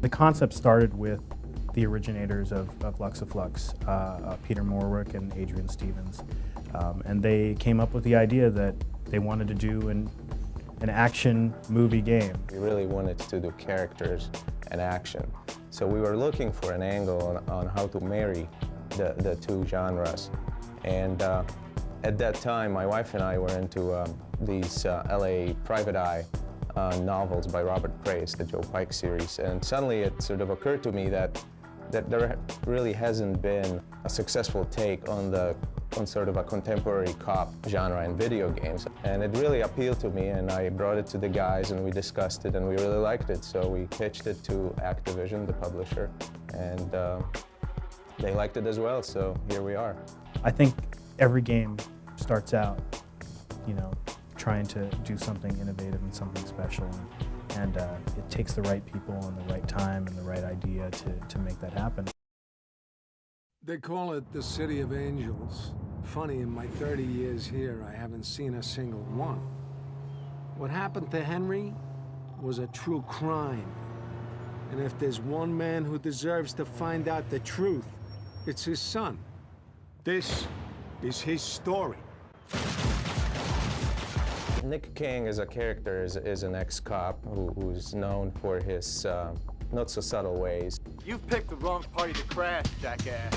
The concept started with the originators of Luxaflux, Peter Morwick and Adrian Stevens. And they came up with the idea that they wanted to do an action movie game. We really wanted to do characters and action. So we were looking for an angle on how to marry the two genres. And at that time, my wife and I were into these LA Private Eye novels by Robert Grace, the Joe Pike series. And suddenly it sort of occurred to me that there really hasn't been a successful take on sort of a contemporary cop genre in video games. And it really appealed to me, and I brought it to the guys and we discussed it and we really liked it. So we pitched it to Activision, the publisher, and they liked it as well, so here we are. I think every game starts out, trying to do something innovative and something special. And it takes the right people and the right time and the right idea to make that happen. They call it the City of Angels. Funny, in my 30 years here, I haven't seen a single one. What happened to Henry was a true crime. And if there's one man who deserves to find out the truth, it's his son. This is his story. Nick King as a character is an ex-cop who's known for his not-so-subtle ways. You've picked the wrong party to crash, jackass.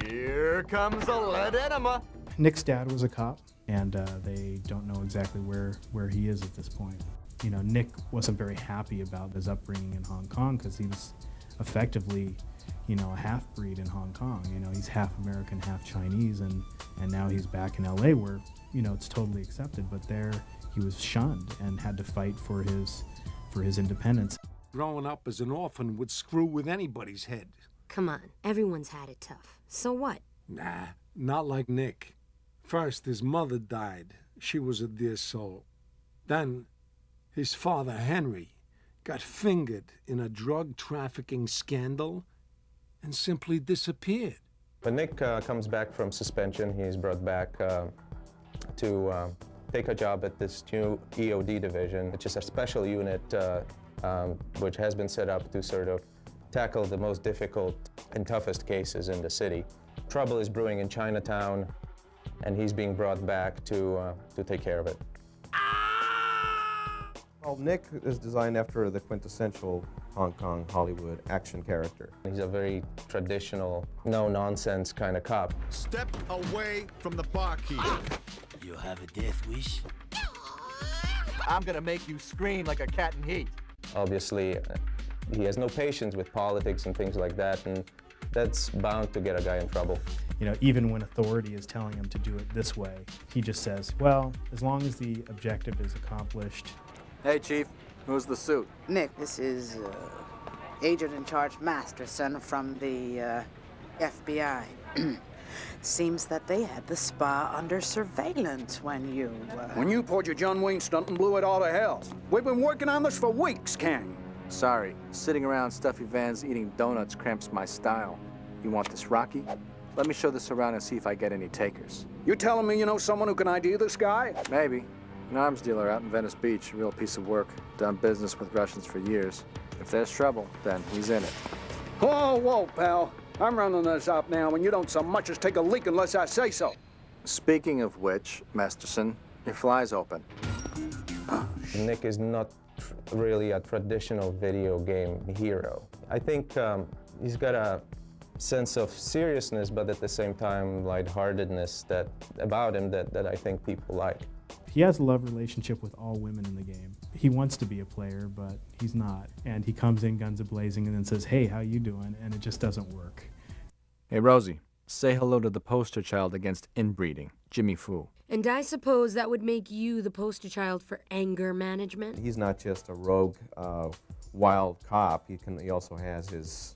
Here comes a lead enema. Nick's dad was a cop, and they don't know exactly where he is at this point. Nick wasn't very happy about his upbringing in Hong Kong because he was effectively, a half-breed in Hong Kong. He's half American, half Chinese, and now he's back in LA where, it's totally accepted, but there he was shunned and had to fight for his independence. Growing up as an orphan would screw with anybody's head. Come on, everyone's had it tough. So what? Nah, not like Nick. First, his mother died. She was a dear soul. Then, his father, Henry, got fingered in a drug trafficking scandal and simply disappeared. When Nick comes back from suspension, he's brought back to take a job at this new EOD division, which is a special unit which has been set up to sort of tackle the most difficult and toughest cases in the city. Trouble is brewing in Chinatown, and he's being brought back to take care of it. Well, Nick is designed after the quintessential Hong Kong Hollywood action character. He's a very traditional, no-nonsense kind of cop. Step away from the barkeep. You have a death wish? I'm gonna make you scream like a cat in heat. Obviously, he has no patience with politics and things like that, and that's bound to get a guy in trouble. Even when authority is telling him to do it this way, he just says, well, as long as the objective is accomplished. Hey, Chief, who's the suit? Nick, this is Agent in Charge Masterson from the FBI. Seems that they had the spa under surveillance when you... When you pulled your John Wayne stunt and blew it all to hell. We've been working on this for weeks, Kang. Sorry, sitting around stuffy vans eating donuts cramps my style. You want this, Rocky? Let me show this around and see if I get any takers. You telling me you know someone who can ID this guy? Maybe. An arms dealer out in Venice Beach, real piece of work. Done business with Russians for years. If there's trouble, then he's in it. Whoa, whoa, pal. I'm running this up now, and you don't so much as take a leak unless I say so. Speaking of which, Masterson, your fly's open. Nick is not really a traditional video game hero. I think he's got a sense of seriousness, but at the same time, lightheartedness about him that I think people like. He has a love relationship with all women in the game. He wants to be a player, but he's not. And he comes in guns a-blazing and then says, hey, how you doing? And it just doesn't work. Hey, Rosie, say hello to the poster child against inbreeding, Jimmy Fu. And I suppose that would make you the poster child for anger management? He's not just a rogue, wild cop. He also has his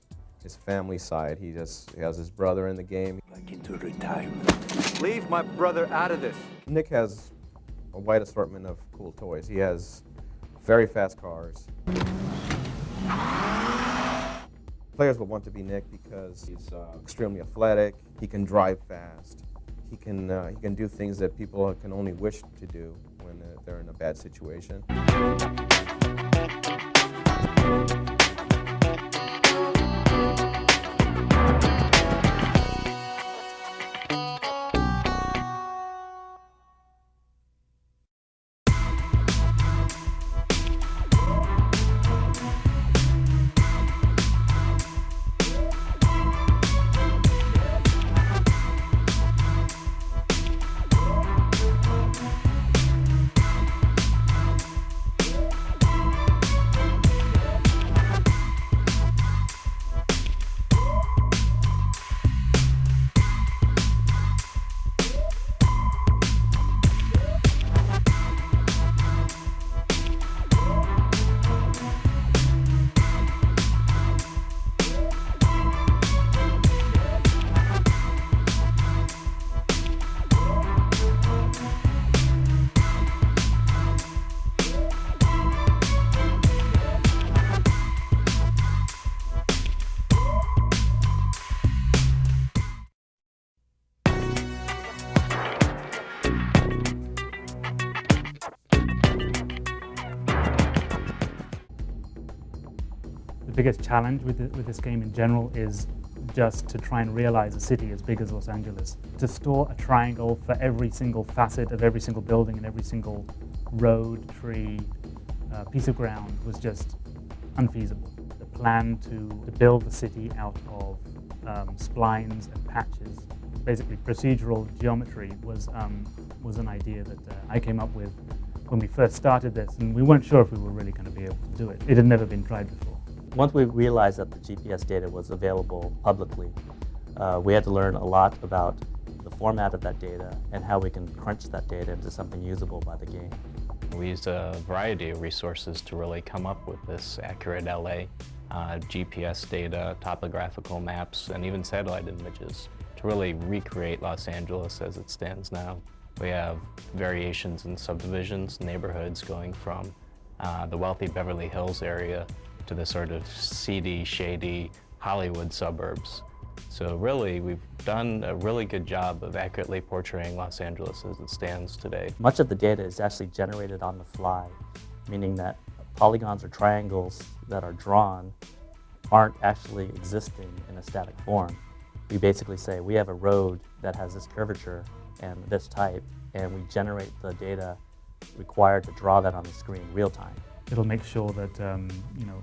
family side. He has his brother in the game. Like into retirement. Leave my brother out of this. Nick has a wide assortment of cool toys. He has very fast cars. Players will want to be Nick because he's extremely athletic. He can drive fast. He can do things that people can only wish to do when they're in a bad situation. The biggest challenge with this game in general is just to try and realize a city as big as Los Angeles. To store a triangle for every single facet of every single building and every single road, tree, piece of ground was just unfeasible. The plan to build the city out of splines and patches, basically procedural geometry, was an idea that I came up with when we first started this, and we weren't sure if we were really going to be able to do it. It had never been tried before. Once we realized that the GPS data was available publicly, we had to learn a lot about the format of that data and how we can crunch that data into something usable by the game. We used a variety of resources to really come up with this accurate LA, GPS data, topographical maps, and even satellite images to really recreate Los Angeles as it stands now. We have variations in subdivisions, neighborhoods going from the wealthy Beverly Hills area to the sort of seedy, shady Hollywood suburbs. So really, we've done a really good job of accurately portraying Los Angeles as it stands today. Much of the data is actually generated on the fly, meaning that polygons or triangles that are drawn aren't actually existing in a static form. We basically say we have a road that has this curvature and this type, and we generate the data required to draw that on the screen real time. It'll make sure that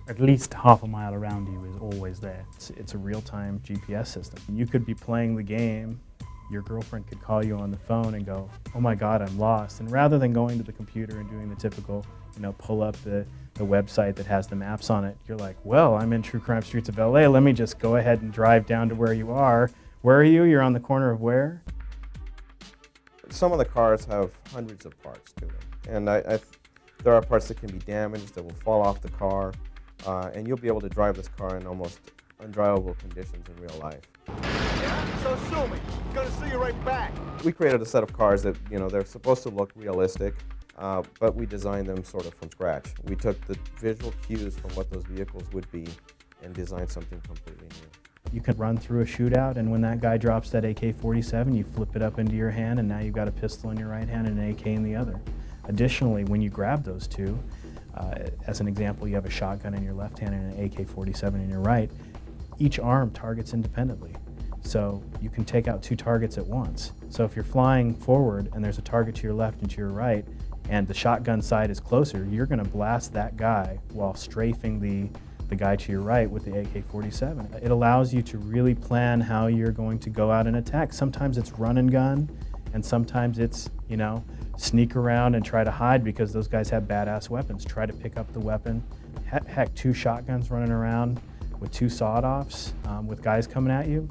at least half a mile around you is always there. It's a real-time GPS system. You could be playing the game, your girlfriend could call you on the phone and go, "Oh my God, I'm lost." And rather than going to the computer and doing the typical, pull up the website that has the maps on it, you're like, "Well, I'm in True Crime Streets of LA. Let me just go ahead and drive down to where you are." Where are you? You're on the corner of where? Some of the cars have hundreds of parts to them, and there are parts that can be damaged, that will fall off the car, and you'll be able to drive this car in almost undrivable conditions in real life. Yeah, so sue me. Gonna sue you right back. We created a set of cars that, they're supposed to look realistic, but we designed them sort of from scratch. We took the visual cues from what those vehicles would be and designed something completely new. You can run through a shootout, and when that guy drops that AK-47, you flip it up into your hand, and now you've got a pistol in your right hand and an AK in the other. Additionally, when you grab those two, as an example, you have a shotgun in your left hand and an AK-47 in your right, each arm targets independently. So you can take out two targets at once. So if you're flying forward and there's a target to your left and to your right, and the shotgun side is closer, you're going to blast that guy while strafing the guy to your right with the AK-47. It allows you to really plan how you're going to go out and attack. Sometimes it's run and gun, and sometimes it's, sneak around and try to hide because those guys have badass weapons. Try to pick up the weapon. Heck, two shotguns running around with two sawed-offs with guys coming at you.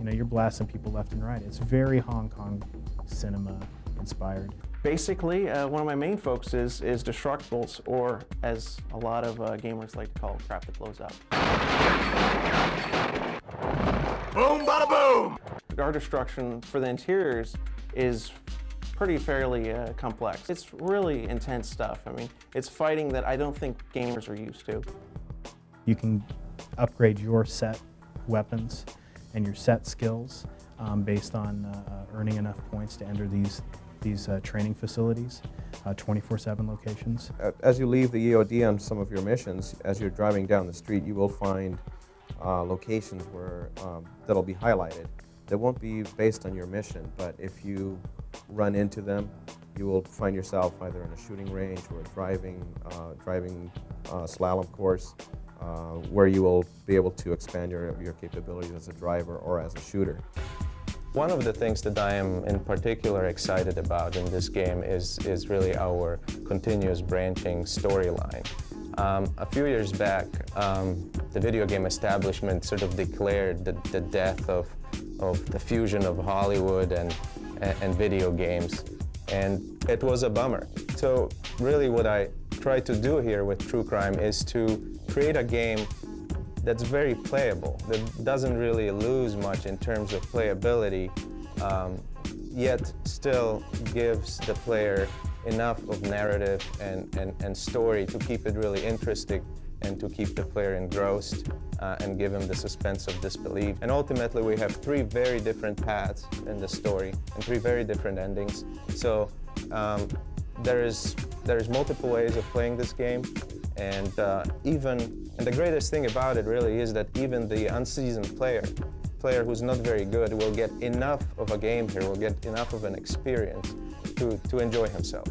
You're blasting people left and right. It's very Hong Kong cinema inspired. Basically, one of my main focuses is Destructibles, or as a lot of gamers like to call it, crap that blows up. Boom, bada boom! Our destruction for the interiors is pretty fairly complex. It's really intense stuff. I mean, it's fighting that I don't think gamers are used to. You can upgrade your set weapons and your set skills based on earning enough points to enter these these training facilities, 24/7 locations. As you leave the EOD on some of your missions, as you're driving down the street, you will find locations where that'll be highlighted. They won't be based on your mission, but if you run into them, you will find yourself either in a shooting range or a driving slalom course, where you will be able to expand your capabilities as a driver or as a shooter. One of the things that I am in particular excited about in this game is really our continuous branching storyline. A few years back, the video game establishment sort of declared the death of the fusion of Hollywood and video games, and it was a bummer. So really what I try to do here with True Crime is to create a game that's very playable, that doesn't really lose much in terms of playability, yet still gives the player enough of narrative and story to keep it really interesting and to keep the player engrossed and give him the suspense of disbelief. And ultimately we have 3 very different paths in the story and 3 very different endings. So there is multiple ways of playing this game, and the greatest thing about it really is that even the unseasoned player who's not very good will get enough of a game here, will get enough of an experience to enjoy himself.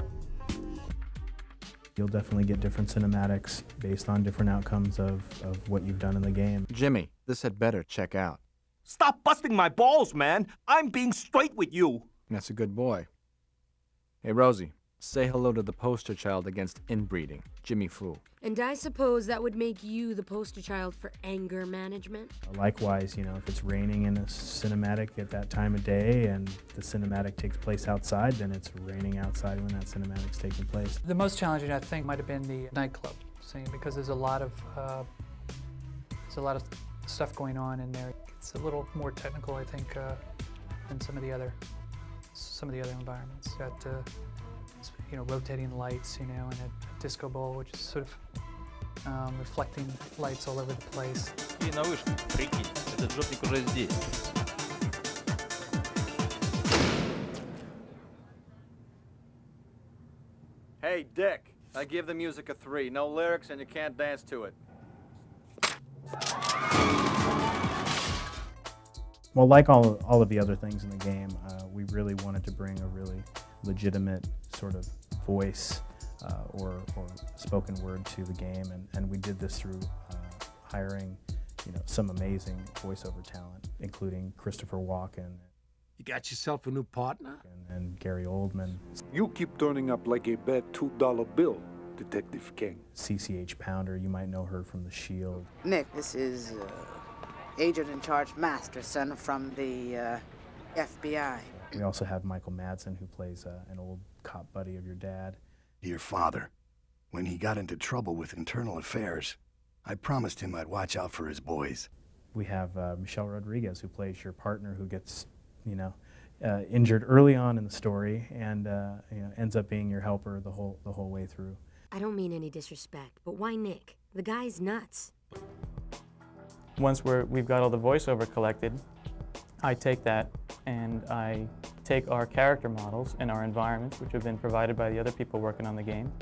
You'll definitely get different cinematics based on different outcomes of what you've done in the game. Jimmy, this had better check out. Stop busting my balls, man. I'm being straight with you. That's a good boy. Hey, Rosie, say hello to the poster child against inbreeding, Jimmy Fu. And I suppose that would make you the poster child for anger management? Likewise, you know, if it's raining in a cinematic at that time of day and the cinematic takes place outside, then it's raining outside when that cinematic's taking place. The most challenging, I think, might have been the nightclub scene, because there's a lot of stuff going on in there. It's a little more technical, I think, than some of the other environments. Got you know, rotating lights, you know, and a disco ball, which is sort of reflecting lights all over the place. И наушники, прикинь, этот жопник уже здесь. Hey, Dick, I give the music a 3. No lyrics and you can't dance to it. Well, like all of the other things in the game, we really wanted to bring a really legitimate sort of voice or spoken word to the game, and we did this through hiring, you know, some amazing voiceover talent, including Christopher Walken. You got yourself a new partner? And Gary Oldman. You keep turning up like a bad $2 bill, Detective King. CCH Pounder, you might know her from The Shield. Nick, this is Agent in Charge Masterson from the FBI. We also have Michael Madsen, who plays an old cop buddy of your dad. Your father. When he got into trouble with internal affairs, I promised him I'd watch out for his boys. We have Michelle Rodriguez, who plays your partner, who gets, you know, injured early on in the story, and you know, ends up being your helper the whole way through. I don't mean any disrespect, but why Nick? The guy's nuts. Once we've got all the voiceover collected, I take that and I take our character models and our environments, which have been provided by the other people working on the game,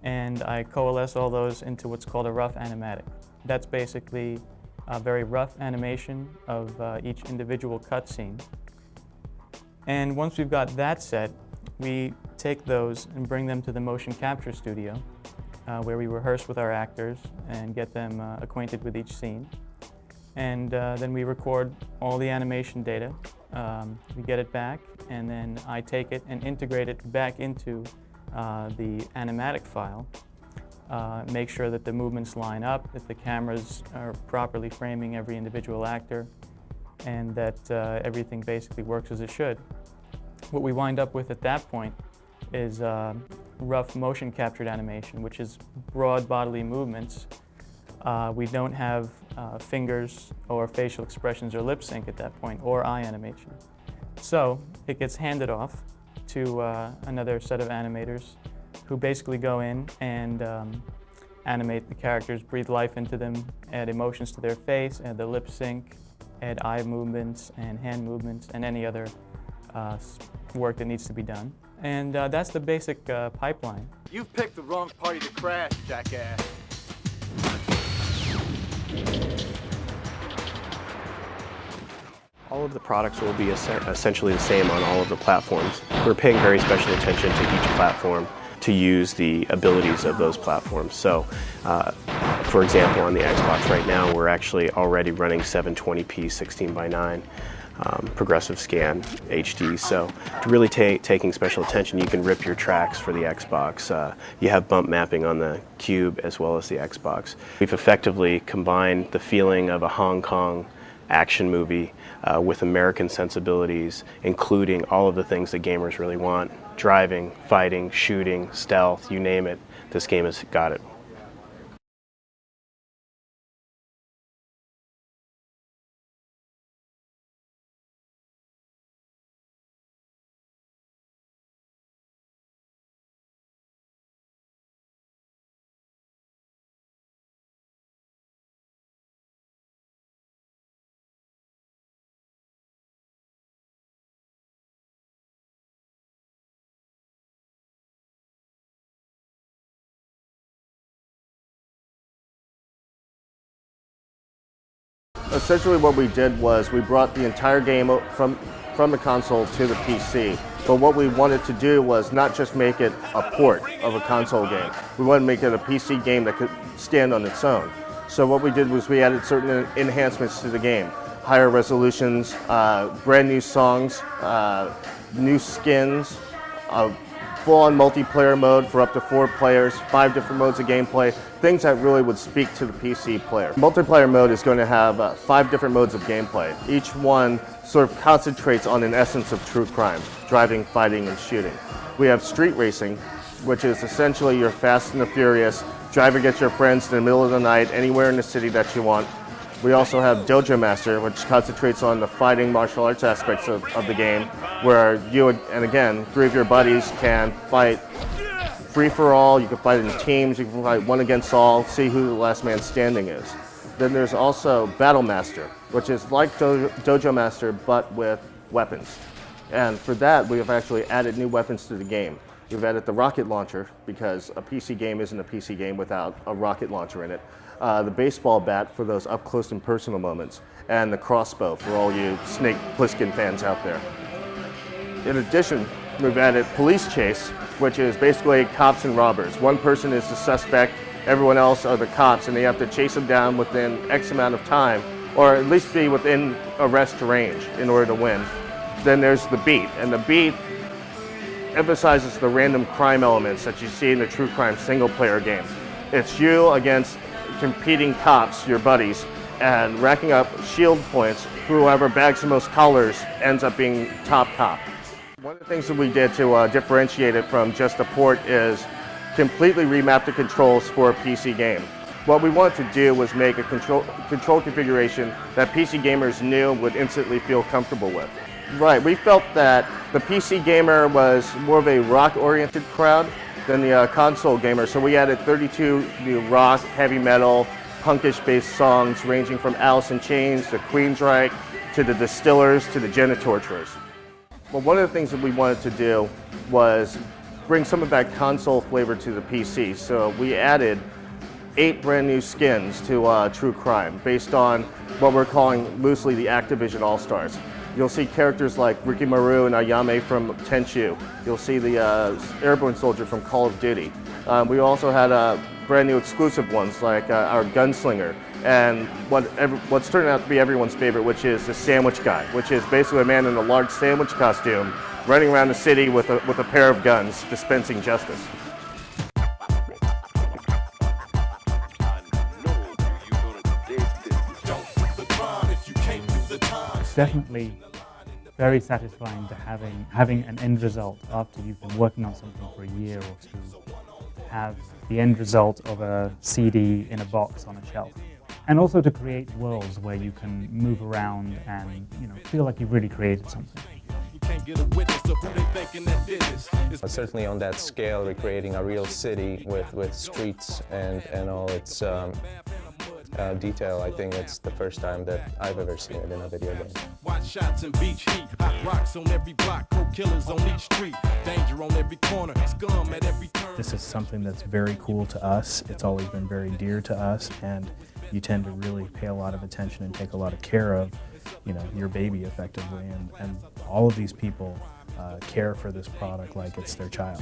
and I coalesce all those into what's called a rough animatic. That's basically a very rough animation of each individual cutscene. And once we've got that set, we take those and bring them to the motion capture studio, where we rehearse with our actors and get them acquainted with each scene. And then we record all the animation data. We get it back, and then I take it and integrate it back into the animatic file. Make sure that the movements line up, that the cameras are properly framing every individual actor, and that everything basically works as it should. What we wind up with at that point is rough motion captured animation, which is broad bodily movements. We don't have fingers or facial expressions or lip sync at that point, or eye animation. So it gets handed off to another set of animators who basically go in and animate the characters, breathe life into them, add emotions to their face, add the lip sync, add eye movements and hand movements, and any other work that needs to be done. And that's the basic pipeline. You've picked the wrong party to crash, jackass. All of the products will be essentially the same on all of the platforms. We're paying very special attention to each platform to use the abilities of those platforms. So, for example, on the Xbox right now, we're actually already running 720p 16:9 progressive scan HD. So, to really taking special attention, you can rip your tracks for the Xbox. You have bump mapping on the Cube as well as the Xbox. We've effectively combined the feeling of a Hong Kong action movie with American sensibilities, including all of the things that gamers really want: driving, fighting, shooting, stealth, you name it. This game has got it. Essentially what we did was we brought the entire game from the console to the PC. But what we wanted to do was not just make it a port of a console game. We wanted to make it a PC game that could stand on its own. So what we did was we added certain enhancements to the game. Higher resolutions, brand new songs, new skins, full-on multiplayer mode for up to 4 players, 5 different modes of gameplay, things that really would speak to the PC player. Multiplayer mode is going to have 5 different modes of gameplay. Each one sort of concentrates on an essence of true crime: driving, fighting, and shooting. We have street racing, which is essentially your Fast and the Furious, drive against your friends in the middle of the night, anywhere in the city that you want. We also have Dojo Master, which concentrates on the fighting martial arts aspects of the game, where you and again, 3 of your buddies can fight free-for-all. You can fight in teams, you can fight one against all, see who the last man standing is. Then there's also Battle Master, which is like Dojo Master, but with weapons. And for that, we have actually added new weapons to the game. We've added the rocket launcher, because a PC game isn't a PC game without a rocket launcher in it. The baseball bat for those up-close and personal moments, and the crossbow for all you Snake Plissken fans out there. In addition, we've added police chase, which is basically cops and robbers. One person is the suspect, everyone else are the cops, and they have to chase them down within X amount of time, or at least be within arrest range in order to win. Then there's the beat, and the beat emphasizes the random crime elements that you see in the true crime single-player game. It's you against competing cops, your buddies, and racking up shield points. Whoever bags the most colors ends up being top cop. One of the things that we did to differentiate it from just a port is completely remap the controls for a PC game. What we wanted to do was make a control configuration that PC gamers knew would instantly feel comfortable with. Right, we felt that the PC gamer was more of a rock-oriented crowd than the console gamer, so we added 32 new rock, heavy metal, punkish-based songs ranging from Alice in Chains to Queensryche to the Distillers to the Genitorturers. Well, one of the things that we wanted to do was bring some of that console flavor to the PC, so we added 8 brand new skins to True Crime based on what we're calling loosely the Activision All-Stars. You'll see characters like Ricky Maru and Ayame from Tenchu. You'll see the Airborne Soldier from Call of Duty. We also had brand new exclusive ones like our Gunslinger, and what's turning out to be everyone's favorite, which is the Sandwich Guy, which is basically a man in a large sandwich costume running around the city with a pair of guns dispensing justice. Definitely very satisfying to having an end result after you've been working on something for a year or two. Have the end result of a CD in a box on a shelf. And also to create worlds where you can move around and feel like you've really created something. Certainly on that scale, recreating a real city with streets and all its detail. I think it's the first time that I've ever seen it in a video game. White shots and beach heat, hot rocks on every block, cold killers on each street, danger on every corner, scum at every turn. This is something that's very cool to us. It's always been very dear to us, and you tend to really pay a lot of attention and take a lot of care of, you know, your baby effectively, and all of these people care for this product like it's their child.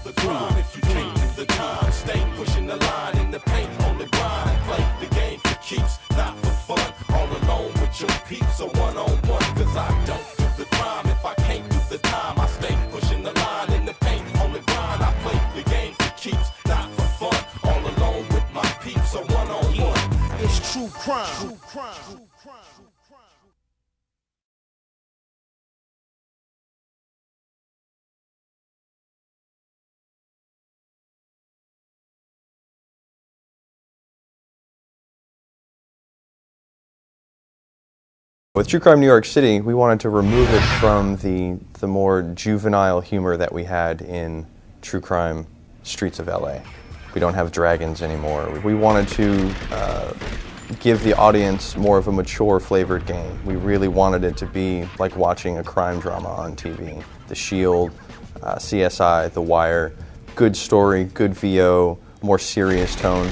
The crime, if you can't do the time, stay pushing the line in the paint on the grind, play the game for keeps, not for fun, all alone with your peeps, so one-on-one, cause I don't do the crime, if I can't do the time, I stay pushing the line in the paint on the grind, I play the game for keeps, not for fun, all alone with my peeps, so one-on-one, it's true crime. True crime. With True Crime New York City, we wanted to remove it from the more juvenile humor that we had in True Crime Streets of LA. We don't have dragons anymore. We wanted to give the audience more of a mature flavored game. We really wanted it to be like watching a crime drama on TV. The Shield, CSI, The Wire, good story, good VO, more serious tone.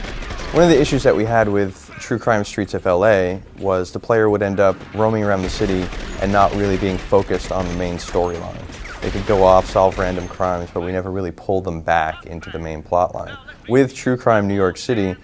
One of the issues that we had with True Crime Streets of LA was the player would end up roaming around the city and not really being focused on the main storyline. They could go off, solve random crimes, but we never really pulled them back into the main plotline. With True Crime New York City,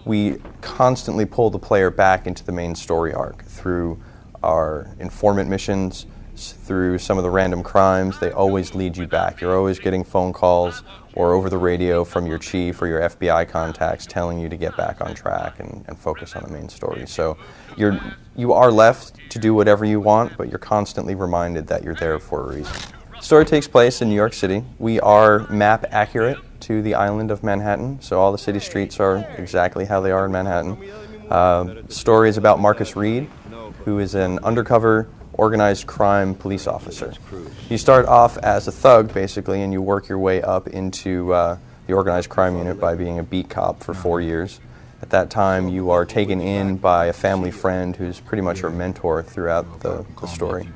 we constantly pull the player back into the main story arc through our informant missions, through some of the random crimes. They always lead you back. You're always getting phone calls or over the radio from your chief or your FBI contacts telling you to get back on track and focus on the main story. So you are left to do whatever you want, but you're constantly reminded that you're there for a reason. The story takes place in New York City. We are map accurate to the island of Manhattan, so all the city streets are exactly how they are in Manhattan. The story is about Marcus Reed, who is an undercover organized crime police officer. You start off as a thug, basically, and you work your way up into the organized crime unit by being a beat cop for 4 years. At that time, you are taken in by a family friend who's pretty much your mentor throughout the story.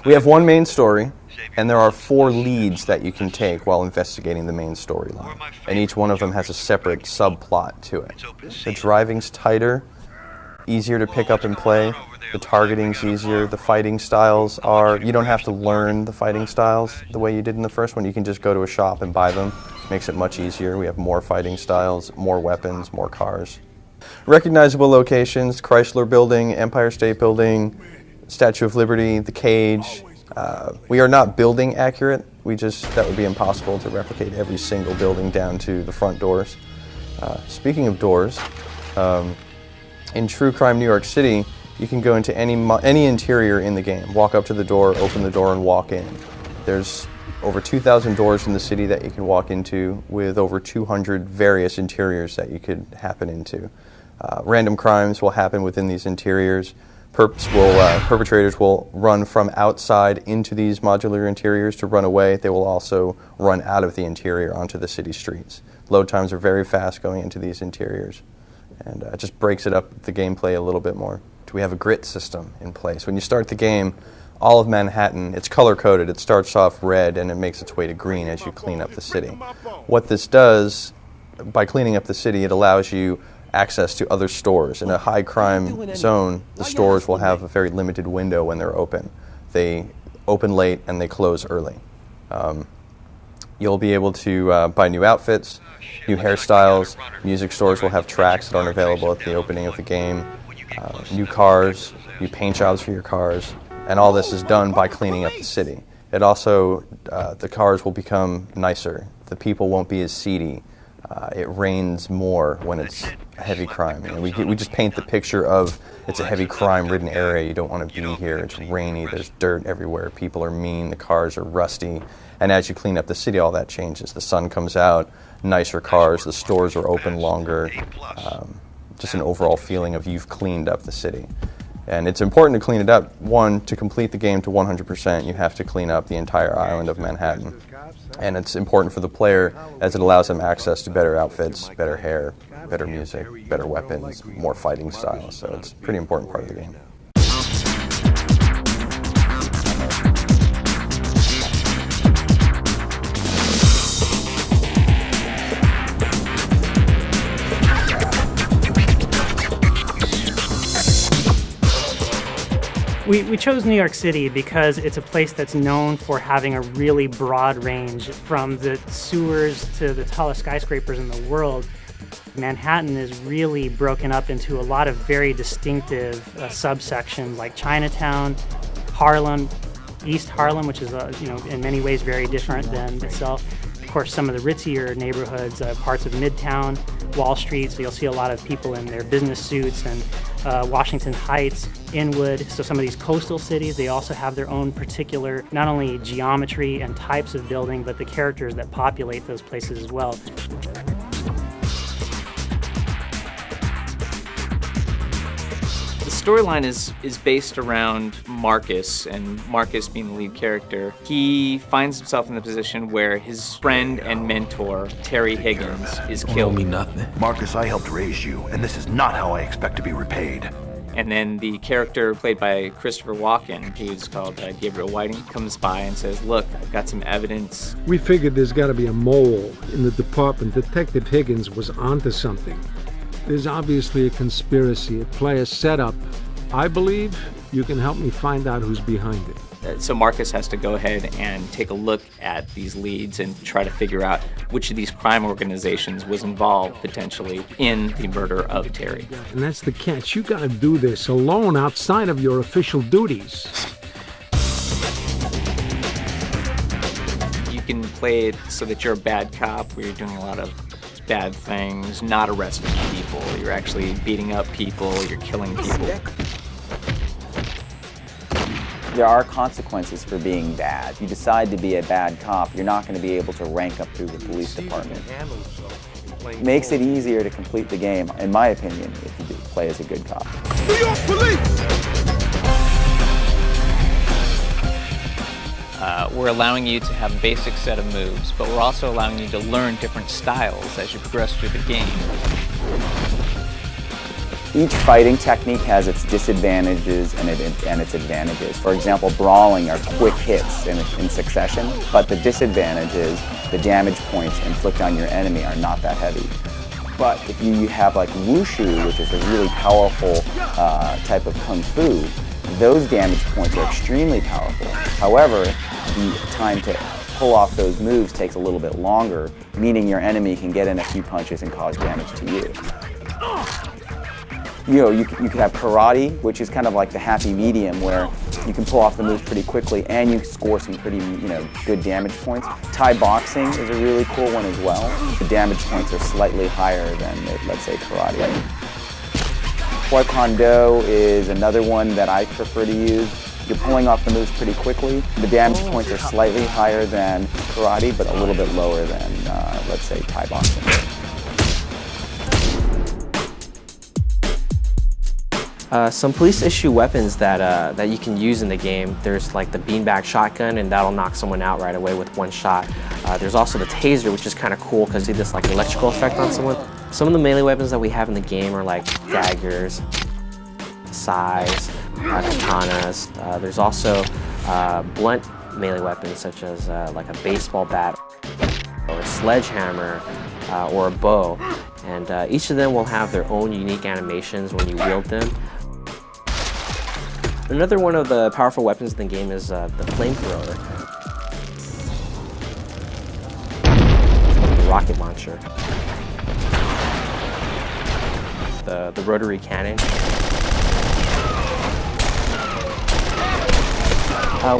We have one main story, and there are 4 leads that you can take while investigating the main storyline, and each one of them has a separate subplot to it. The driving's tighter, easier to pick up and play. The targeting's easier. The fighting styles are, you don't have to learn the fighting styles the way you did in the first one. You can just go to a shop and buy them. Makes it much easier. We have more fighting styles, more weapons, more cars. Recognizable locations: Chrysler Building, Empire State Building, Statue of Liberty, the Cage. We are not building accurate. That would be impossible to replicate every single building down to the front doors. Speaking of doors, in True Crime New York City, you can go into any interior in the game, walk up to the door, open the door, and walk in. There's over 2,000 doors in the city that you can walk into, with over 200 various interiors that you could happen into. Random crimes will happen within these interiors. Perpetrators will run from outside into these modular interiors to run away. They will also run out of the interior onto the city streets. Load times are very fast going into these interiors, and it just breaks it up, the gameplay, a little bit more. We have a grit system in place. When you start the game, all of Manhattan, it's color-coded. It starts off red and it makes its way to green as you clean up the city. What this does, by cleaning up the city, it allows you access to other stores. In a high-crime zone, the stores will have a very limited window when they're open. They open late and they close early. You'll be able to buy new outfits, new hairstyles. Music stores will have tracks that aren't available at the opening of the game. New cars, new paint jobs for your cars, and all this is done by cleaning up the city. It also, the cars will become nicer. The people won't be as seedy. It rains more when it's a heavy crime. You know, we just paint the picture of it's a heavy crime-ridden area. You don't want to be here. It's rainy. There's dirt everywhere. People are mean. The cars are rusty. And as you clean up the city, all that changes. The sun comes out, nicer cars. The stores are open longer. Just an overall feeling of you've cleaned up the city. And it's important to clean it up. One, to complete the game to 100%, you have to clean up the entire island of Manhattan. And it's important for the player as it allows them access to better outfits, better hair, better music, better weapons, more fighting styles. So it's a pretty important part of the game. We chose New York City because it's a place that's known for having a really broad range, from the sewers to the tallest skyscrapers in the world. Manhattan is really broken up into a lot of very distinctive subsections, like Chinatown, Harlem, East Harlem, which is in many ways very different than itself. Of course, some of the ritzier neighborhoods, parts of Midtown, Wall Street, so you'll see a lot of people in their business suits, and Washington Heights, Inwood. So some of these coastal cities, they also have their own particular, not only geometry and types of building, but the characters that populate those places as well. The storyline is based around Marcus, and Marcus being the lead character. He finds himself in the position where his friend and mentor, Terry Higgins, is killed. Don't owe me nothing. Marcus, I helped raise you, and this is not how I expect to be repaid. And then the character played by Christopher Walken, who's called Gabriel Whiting, comes by and says, look, I've got some evidence. We figured there's got to be a mole in the department. Detective Higgins was onto something. There's obviously a conspiracy, a play, a setup. I believe you can help me find out who's behind it. So Marcus has to go ahead and take a look at these leads and try to figure out which of these crime organizations was involved potentially in the murder of Terry. And that's the catch. You got to do this alone outside of your official duties. You can play it so that you're a bad cop, where you're doing a lot of bad things, not arresting people. You're actually beating up people, you're killing people. There are consequences for being bad. You decide to be a bad cop, you're not going to be able to rank up through the police department. It makes it easier to complete the game, in my opinion, if you play as a good cop. New York Police! We're allowing you to have a basic set of moves, but we're also allowing you to learn different styles as you progress through the game. Each fighting technique has its disadvantages and its advantages. For example, brawling are quick hits in succession, but the disadvantage is the damage points inflicted on your enemy are not that heavy. But if you have like Wushu, which is a really powerful type of Kung Fu, those damage points are extremely powerful. However, the time to pull off those moves takes a little bit longer, meaning your enemy can get in a few punches and cause damage to you. You could have karate, which is kind of like the happy medium, where you can pull off the moves pretty quickly and you score some pretty, good damage points. Thai boxing is a really cool one as well. The damage points are slightly higher than, let's say, karate. Taekwondo is another one that I prefer to use. You're pulling off the moves pretty quickly. The damage points are slightly higher than karate, but a little bit lower than, let's say, Thai boxing. Some police issue weapons that you can use in the game. There's like the beanbag shotgun, and that'll knock someone out right away with one shot. There's also the taser, which is kind of cool because you see this like electrical effect on someone. Some of the melee weapons that we have in the game are like daggers, sais, katanas. There's also blunt melee weapons such as like a baseball bat or a sledgehammer or a bow. And each of them will have their own unique animations when you wield them. Another one of the powerful weapons in the game is the flamethrower, the rocket launcher, the rotary cannon.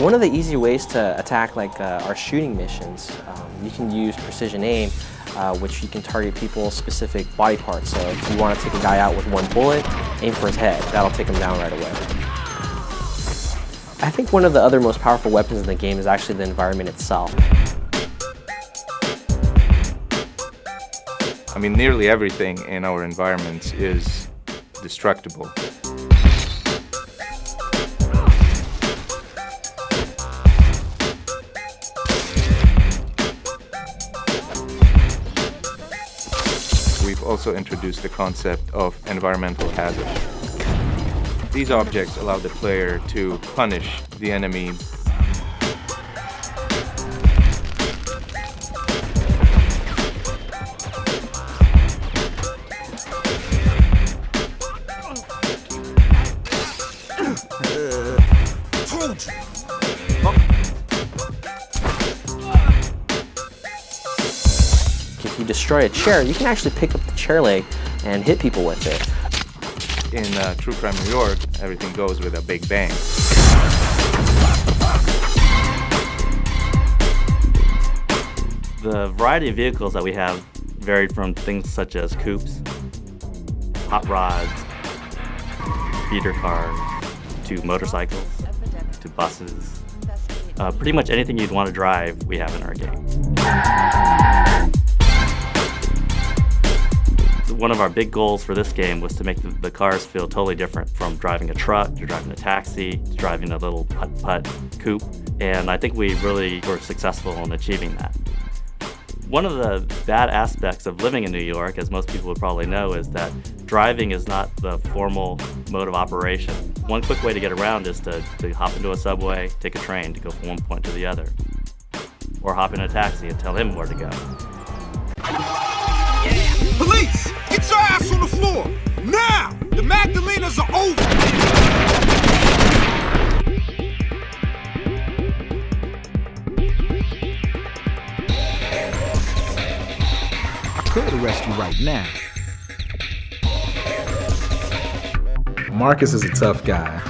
One of the easy ways to attack like our shooting missions, you can use precision aim, which you can target people's specific body parts. So if you want to take a guy out with one bullet, aim for his head. That'll take him down right away. I think one of the other most powerful weapons in the game is actually the environment itself. I mean, nearly everything in our environments is destructible. also introduced the concept of environmental hazard. These objects allow the player to punish the enemy. If you destroy a chair, you can actually pick up the chair leg and hit people with it. In True Crime New York, everything goes with a big bang. The variety of vehicles that we have varied from things such as coupes, hot rods, feeder cars, to motorcycles, to buses. Pretty much anything you'd want to drive, we have in our game. One of our big goals for this game was to make the cars feel totally different, from driving a truck to driving a taxi to driving a little putt-putt coupe, and I think we really were successful in achieving that. One of the bad aspects of living in New York, as most people would probably know, is that driving is not the formal mode of operation. One quick way to get around is to hop into a subway, take a train to go from one point to the other, or hop in a taxi and tell him where to go. Police! Get your ass on the floor! Now! The Magdalenas are over! I could arrest you right now. Marcus is a tough guy.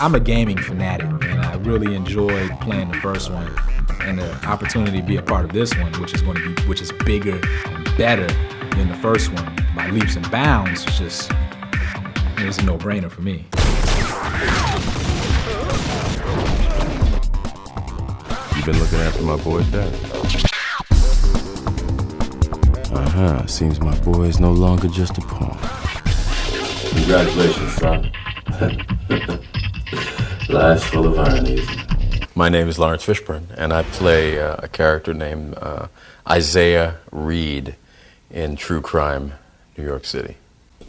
I'm a gaming fanatic, and I really enjoyed playing the first one. And the opportunity to be a part of this one, which is bigger and better than the first one by leaps and bounds, it was a no-brainer for me. You been looking after my boy, Dad? Seems my boy is no longer just a pawn. Congratulations, son. Life's full of ironies. My name is Lawrence Fishburne, and I play a character named Isaiah Reed in True Crime New York City.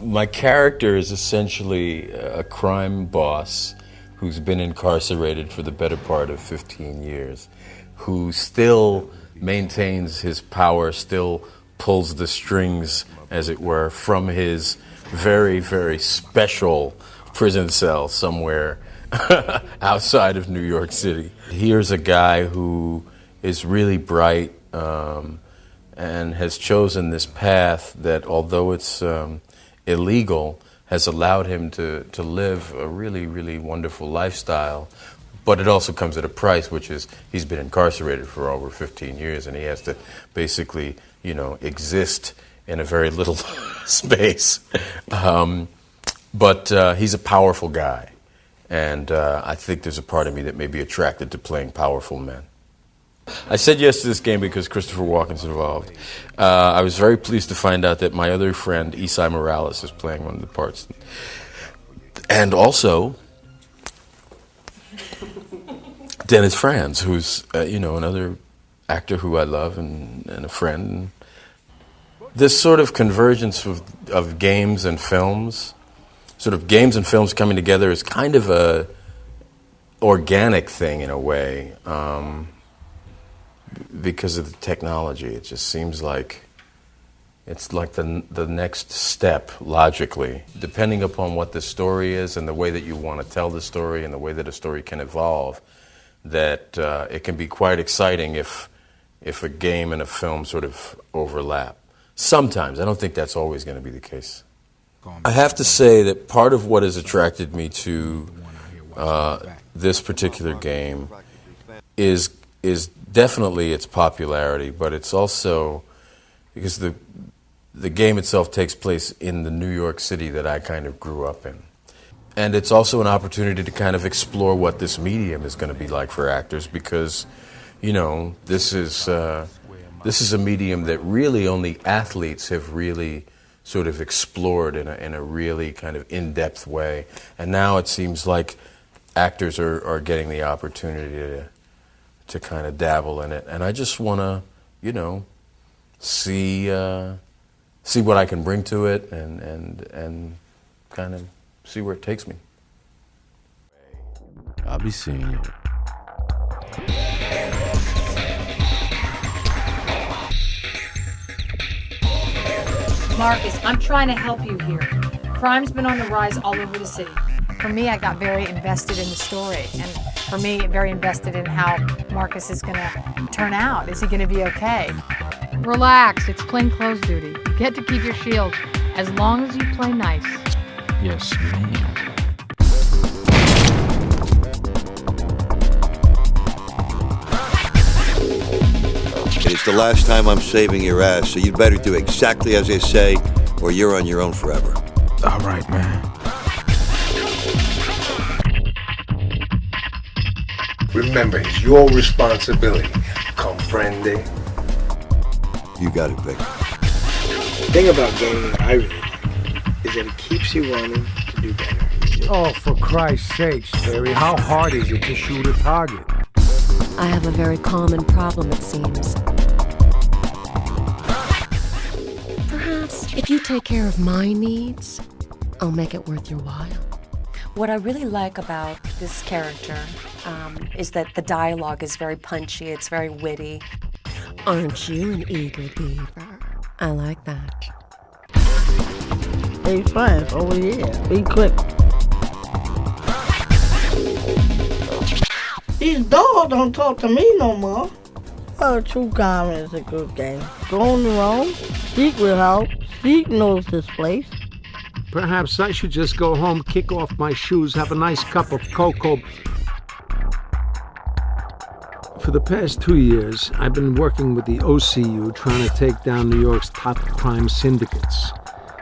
My character is essentially a crime boss who's been incarcerated for the better part of 15 years, who still maintains his power, still pulls the strings, as it were, from his very, very special prison cell somewhere outside of New York City. Here's a guy who is really bright and has chosen this path that, although it's illegal, has allowed him to live a really, really wonderful lifestyle. But it also comes at a price, which is he's been incarcerated for over 15 years, and he has to basically, exist in a very little space. But he's a powerful guy. And I think there's a part of me that may be attracted to playing powerful men. I said yes to this game because Christopher Walken's involved. I was very pleased to find out that my other friend, Esai Morales, is playing one of the parts. And also, Dennis Franz, who's, another actor who I love and a friend. This sort of convergence of games and films, sort of games and films coming together, is kind of a organic thing in a way, because of the technology. It just seems like it's like the next step logically, depending upon what the story is and the way that you want to tell the story and the way that a story can evolve, that it can be quite exciting if a game and a film sort of overlap. Sometimes. I don't think that's always going to be the case. I have to say that part of what has attracted me to this particular game is definitely its popularity, but it's also because the game itself takes place in the New York City that I kind of grew up in. And it's also an opportunity to kind of explore what this medium is going to be like for actors, because, this is a medium that really only athletes have really sort of explored in a really kind of in-depth way. And now it seems like actors are getting the opportunity to kind of dabble in it, and I just want to, you know, see what I can bring to it, and kind of see where it takes me. I'll be seeing you. Marcus, I'm trying to help you here. Crime's been on the rise all over the city. For me, I got very invested in the story, and for me, very invested in how Marcus is going to turn out. Is he going to be okay? Relax, it's plainclothes duty. You get to keep your shield as long as you play nice. Yes, ma'am. It's the last time I'm saving your ass, so you'd better do exactly as they say, or you're on your own forever. All right, man. Remember, it's your responsibility. Comprende? You got it, Vic. The thing about gaming that I really like is that it keeps you wanting to do better. Oh, for Christ's sakes, Terry, how hard is it to shoot a target? I have a very common problem, it seems. Perhaps if you take care of my needs, I'll make it worth your while. What I really like about this character is that the dialogue is very punchy, it's very witty. Aren't you an eager beaver? I like that. Hey, friends, over here. Be quick. These dogs don't talk to me no more. Oh, True Crime is a good game. Go on your own. Zeke will help. Zeke knows this place. Perhaps I should just go home, kick off my shoes, have a nice cup of cocoa. For the past 2 years, I've been working with the OCU trying to take down New York's top crime syndicates.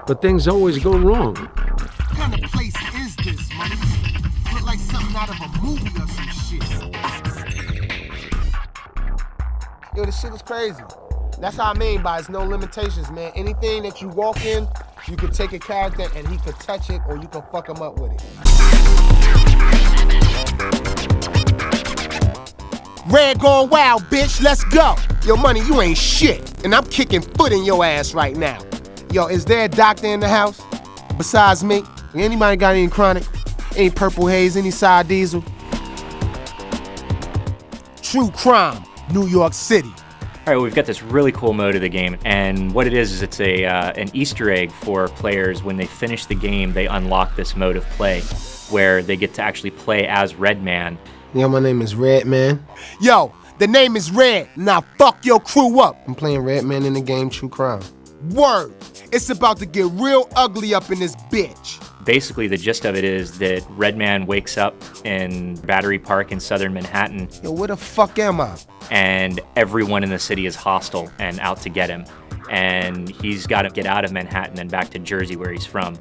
But things always go wrong. What kind of place is this, man? Look like something out of a movie or some shit. Yo, this shit is crazy. That's how I mean by it's no limitations, man. Anything that you walk in, you can take a character and he could touch it or you can fuck him up with it. Red going wild, bitch, let's go. Yo, Money, you ain't shit. And I'm kicking foot in your ass right now. Yo, is there a doctor in the house? Besides me? Anybody got any chronic? Any purple haze, any side diesel? True Crime, New York City. All right, we've got this really cool mode of the game, and what it is it's an Easter egg for players. When they finish the game, they unlock this mode of play, where they get to actually play as Redman. Yo, my name is Redman. Yo, the name is Red. Now fuck your crew up. I'm playing Redman in the game True Crime. Word. It's about to get real ugly up in this bitch. Basically, the gist of it is that Redman wakes up in Battery Park in southern Manhattan. Yo, where the fuck am I? And everyone in the city is hostile and out to get him. And he's got to get out of Manhattan and back to Jersey, where he's from.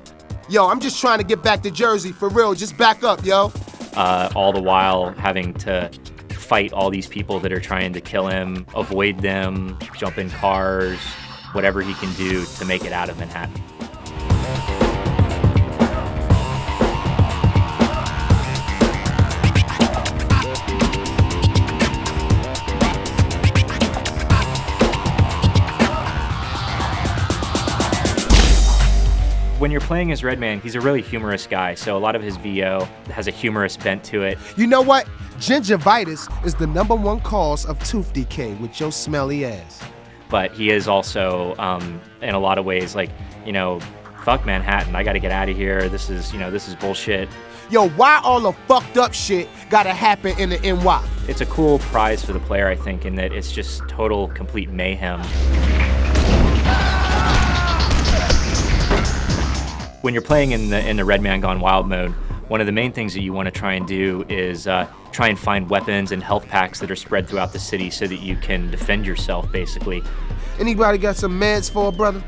Yo, I'm just trying to get back to Jersey, for real. Just back up, yo. All the while having to fight all these people that are trying to kill him, avoid them, jump in cars, whatever he can do to make it out of Manhattan. When you're playing as Redman, he's a really humorous guy, so a lot of his VO has a humorous bent to it. You know what? Gingivitis is the #1 cause of tooth decay with your smelly ass. But he is also, in a lot of ways, like, you know, fuck Manhattan, I gotta get out of here, this is bullshit. Yo, why all the fucked up shit gotta happen in the NY? It's a cool prize for the player, I think, in that it's just total, complete mayhem. When you're playing in the Redman Gone Wild mode, one of the main things that you want to try and do is try and find weapons and health packs that are spread throughout the city so that you can defend yourself, basically. Anybody got some meds for a brother?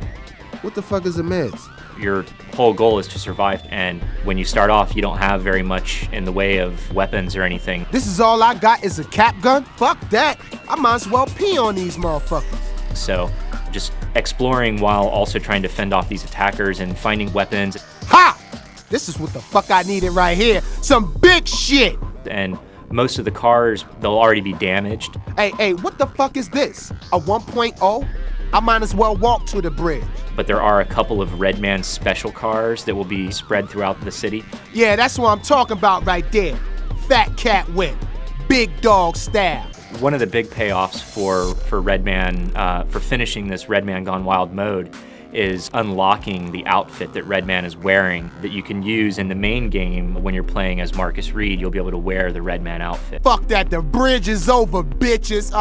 What the fuck is a meds? Your whole goal is to survive, and when you start off, you don't have very much in the way of weapons or anything. This is all I got is a cap gun? Fuck that. I might as well pee on these motherfuckers. So just exploring while also trying to fend off these attackers and finding weapons. Ha! This is what the fuck I needed right here. Some big shit! And Most of the cars, they'll already be damaged. Hey, what the fuck is this? A 1.0? I might as well walk to the bridge. But there are a couple of Redman special cars that will be spread throughout the city. Yeah, that's what I'm talking about right there. Fat Cat win. Big dog style. One of the big payoffs for Redman, for finishing this Redman Gone Wild mode, is unlocking the outfit that Redman is wearing that you can use in the main game. When you're playing as Marcus Reed, you'll be able to wear the Redman outfit. Fuck that, the bridge is over, bitches.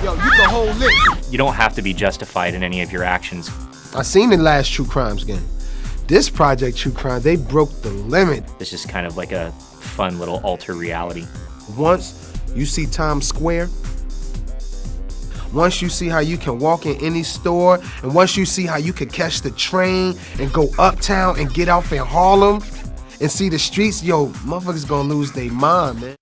Yo, you can hold it. You don't have to be justified in any of your actions. I seen the last True Crimes game. This Project True Crime, they broke the limit. This is kind of like a fun little alter reality. Once you see Times Square, once you see how you can walk in any store, and once you see how you can catch the train and go uptown and get off in Harlem and see the streets, yo, motherfuckers gonna lose their mind, man.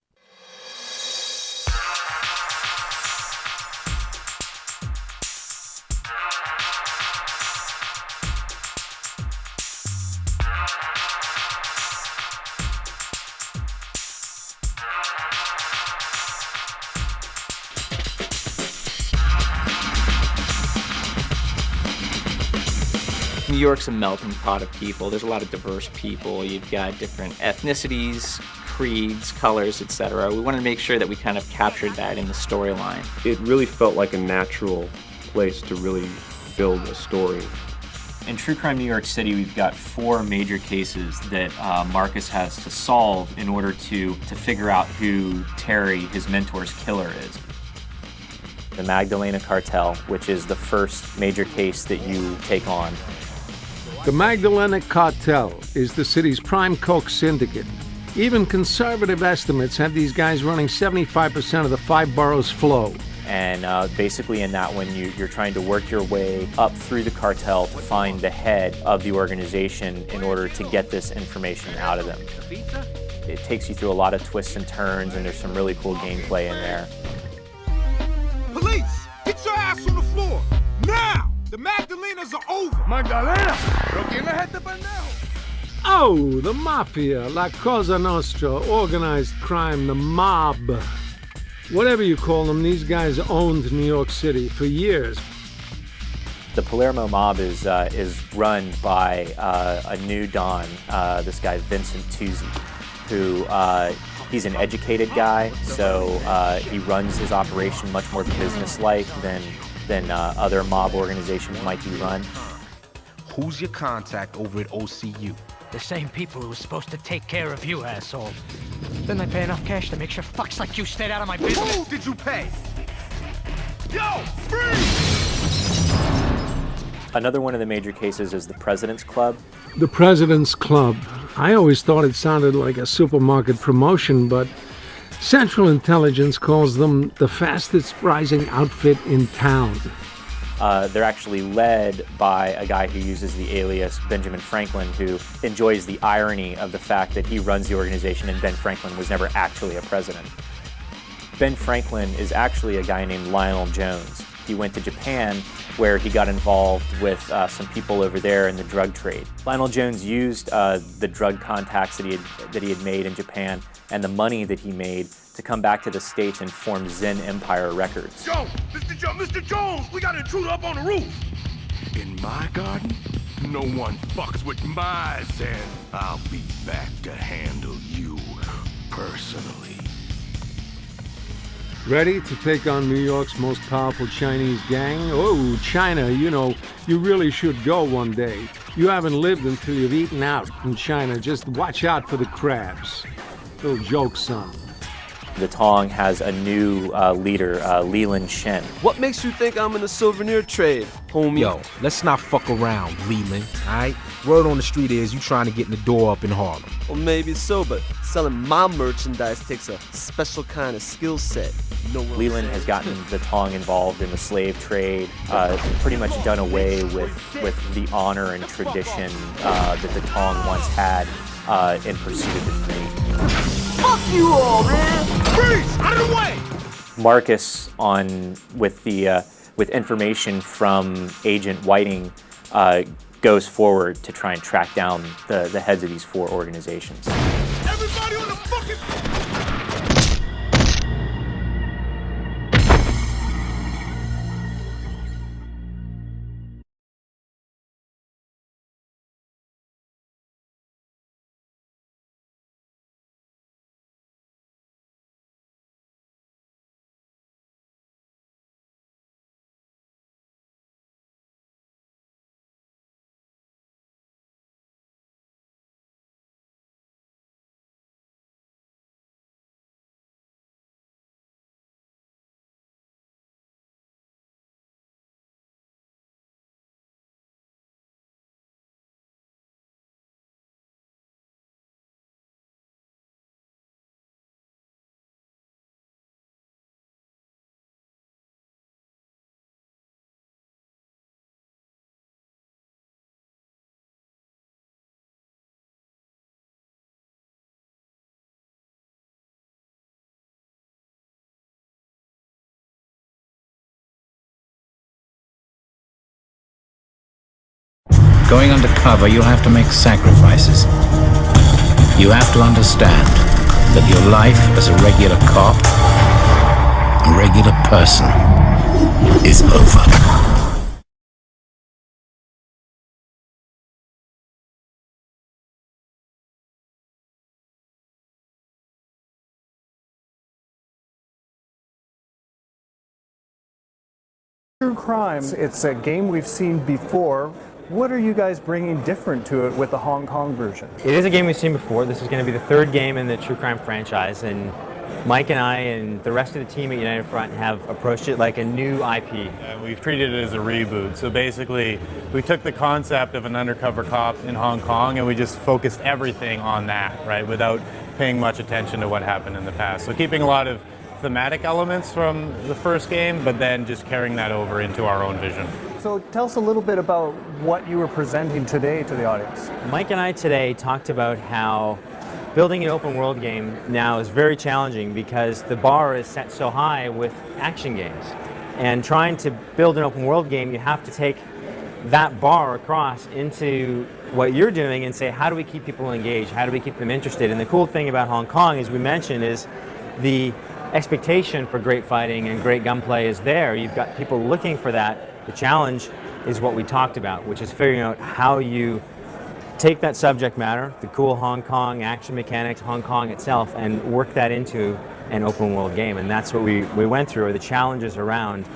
New York's a melting pot of people. There's a lot of diverse people. You've got different ethnicities, creeds, colors, etc. We wanted to make sure that we kind of captured that in the storyline. It really felt like a natural place to really build a story. In True Crime New York City, we've got 4 major cases that Marcus has to solve in order to figure out who Terry, his mentor's killer, is. The Magdalena Cartel, which is the first major case that you take on. The Magdalena Cartel is the city's prime coke syndicate. Even conservative estimates have these guys running 75% of the 5 boroughs' flow. And basically in that one, you're trying to work your way up through the cartel to find the head of the organization in order to get this information out of them. It takes you through a lot of twists and turns, and there's some really cool gameplay in there. Police, get your ass on the floor, now! The Magdalenas are over! Magdalena! Oh, the Mafia, La Cosa Nostra, organized crime, the mob. Whatever you call them, these guys owned New York City for years. The Palermo mob is run by a new Don, this guy Vincent Tuzzi, who he's an educated guy, so he runs his operation much more business-like than other mob organizations might be run. Who's your contact over at OCU? The same people who were supposed to take care of you, asshole. Didn't I pay enough cash to make sure fucks like you stayed out of my business? Who did you pay? Yo, freeze! Another one of the major cases is the President's Club. The President's Club. I always thought it sounded like a supermarket promotion, but Central Intelligence calls them the fastest rising outfit in town. They're actually led by a guy who uses the alias Benjamin Franklin, who enjoys the irony of the fact that he runs the organization and Ben Franklin was never actually a president. Ben Franklin is actually a guy named Lionel Jones. He went to Japan, where he got involved with some people over there in the drug trade. Lionel Jones used the drug contacts that he had made in Japan and the money that he made to come back to the States and form Zen Empire Records. Yo, Mr. Jones, we got an intruder up on the roof. In my garden, no one fucks with my Zen. I'll be back to handle you personally. Ready to take on New York's most powerful Chinese gang? Oh, China, you really should go one day. You haven't lived until you've eaten out in China. Just watch out for the crabs. Little joke, son. The Tong has a new leader, Leland Shen. What makes you think I'm in the souvenir trade, homie? Yo, let's not fuck around, Leland, alright? Word on the street is you trying to get in the door up in Harlem. Well, maybe so, but selling my merchandise takes a special kind of skill set. Leland has gotten the Tong involved in the slave trade, pretty much done away with the honor and tradition that the Tong once had in pursuit of his dream. Fuck you all, man! Freeze! Out of the way! Marcus, with information from Agent Whiting, goes forward to try and track down the heads of these 4 organizations. Everybody on the fucking... Going undercover, you'll have to make sacrifices. You have to understand that your life as a regular cop, a regular person, is over. True Crime, it's a game we've seen before. What are you guys bringing different to it with the Hong Kong version? It is a game we've seen before. This is going to be the 3rd game in the True Crime franchise, and Mike and I and the rest of the team at United Front have approached it like a new IP. And we've treated it as a reboot. So basically, we took the concept of an undercover cop in Hong Kong and we just focused everything on that, right, without paying much attention to what happened in the past. So keeping a lot of thematic elements from the first game, but then just carrying that over into our own vision. So tell us a little bit about what you were presenting today to the audience. Mike and I today talked about how building an open world game now is very challenging because the bar is set so high with action games. And trying to build an open world game, you have to take that bar across into what you're doing and say, how do we keep people engaged? How do we keep them interested? And the cool thing about Hong Kong, as we mentioned, is the expectation for great fighting and great gunplay is there. You've got people looking for that. The challenge is what we talked about, which is figuring out how you take that subject matter, the cool Hong Kong action mechanics, Hong Kong itself, and work that into an open world game. And that's what we went through, are the challenges around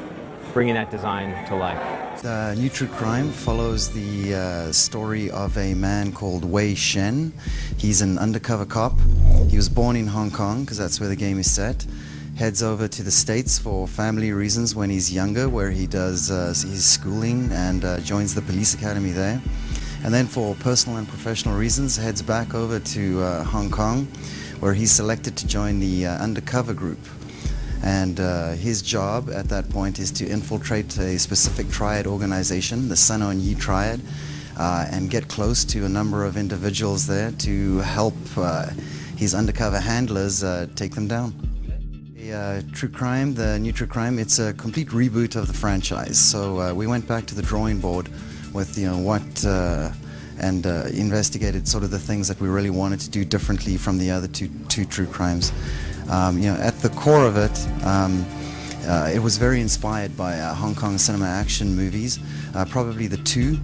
bringing that design to life. New True Crime follows the story of a man called Wei Shen. He's an undercover cop. He was born in Hong Kong, because that's where the game is set. Heads over to the States for family reasons when he's younger, where he does his schooling and joins the police academy there. And then for personal and professional reasons, heads back over to Hong Kong, where he's selected to join the undercover group. And his job at that point is to infiltrate a specific triad organization, the Sun On Yee Triad, and get close to a number of individuals there to help his undercover handlers take them down. True Crime, the New True Crime, it's a complete reboot of the franchise. So we went back to the drawing board with and investigated sort of the things that we really wanted to do differently from the other two True Crimes. At the core of it, it was very inspired by Hong Kong cinema action movies. Probably the two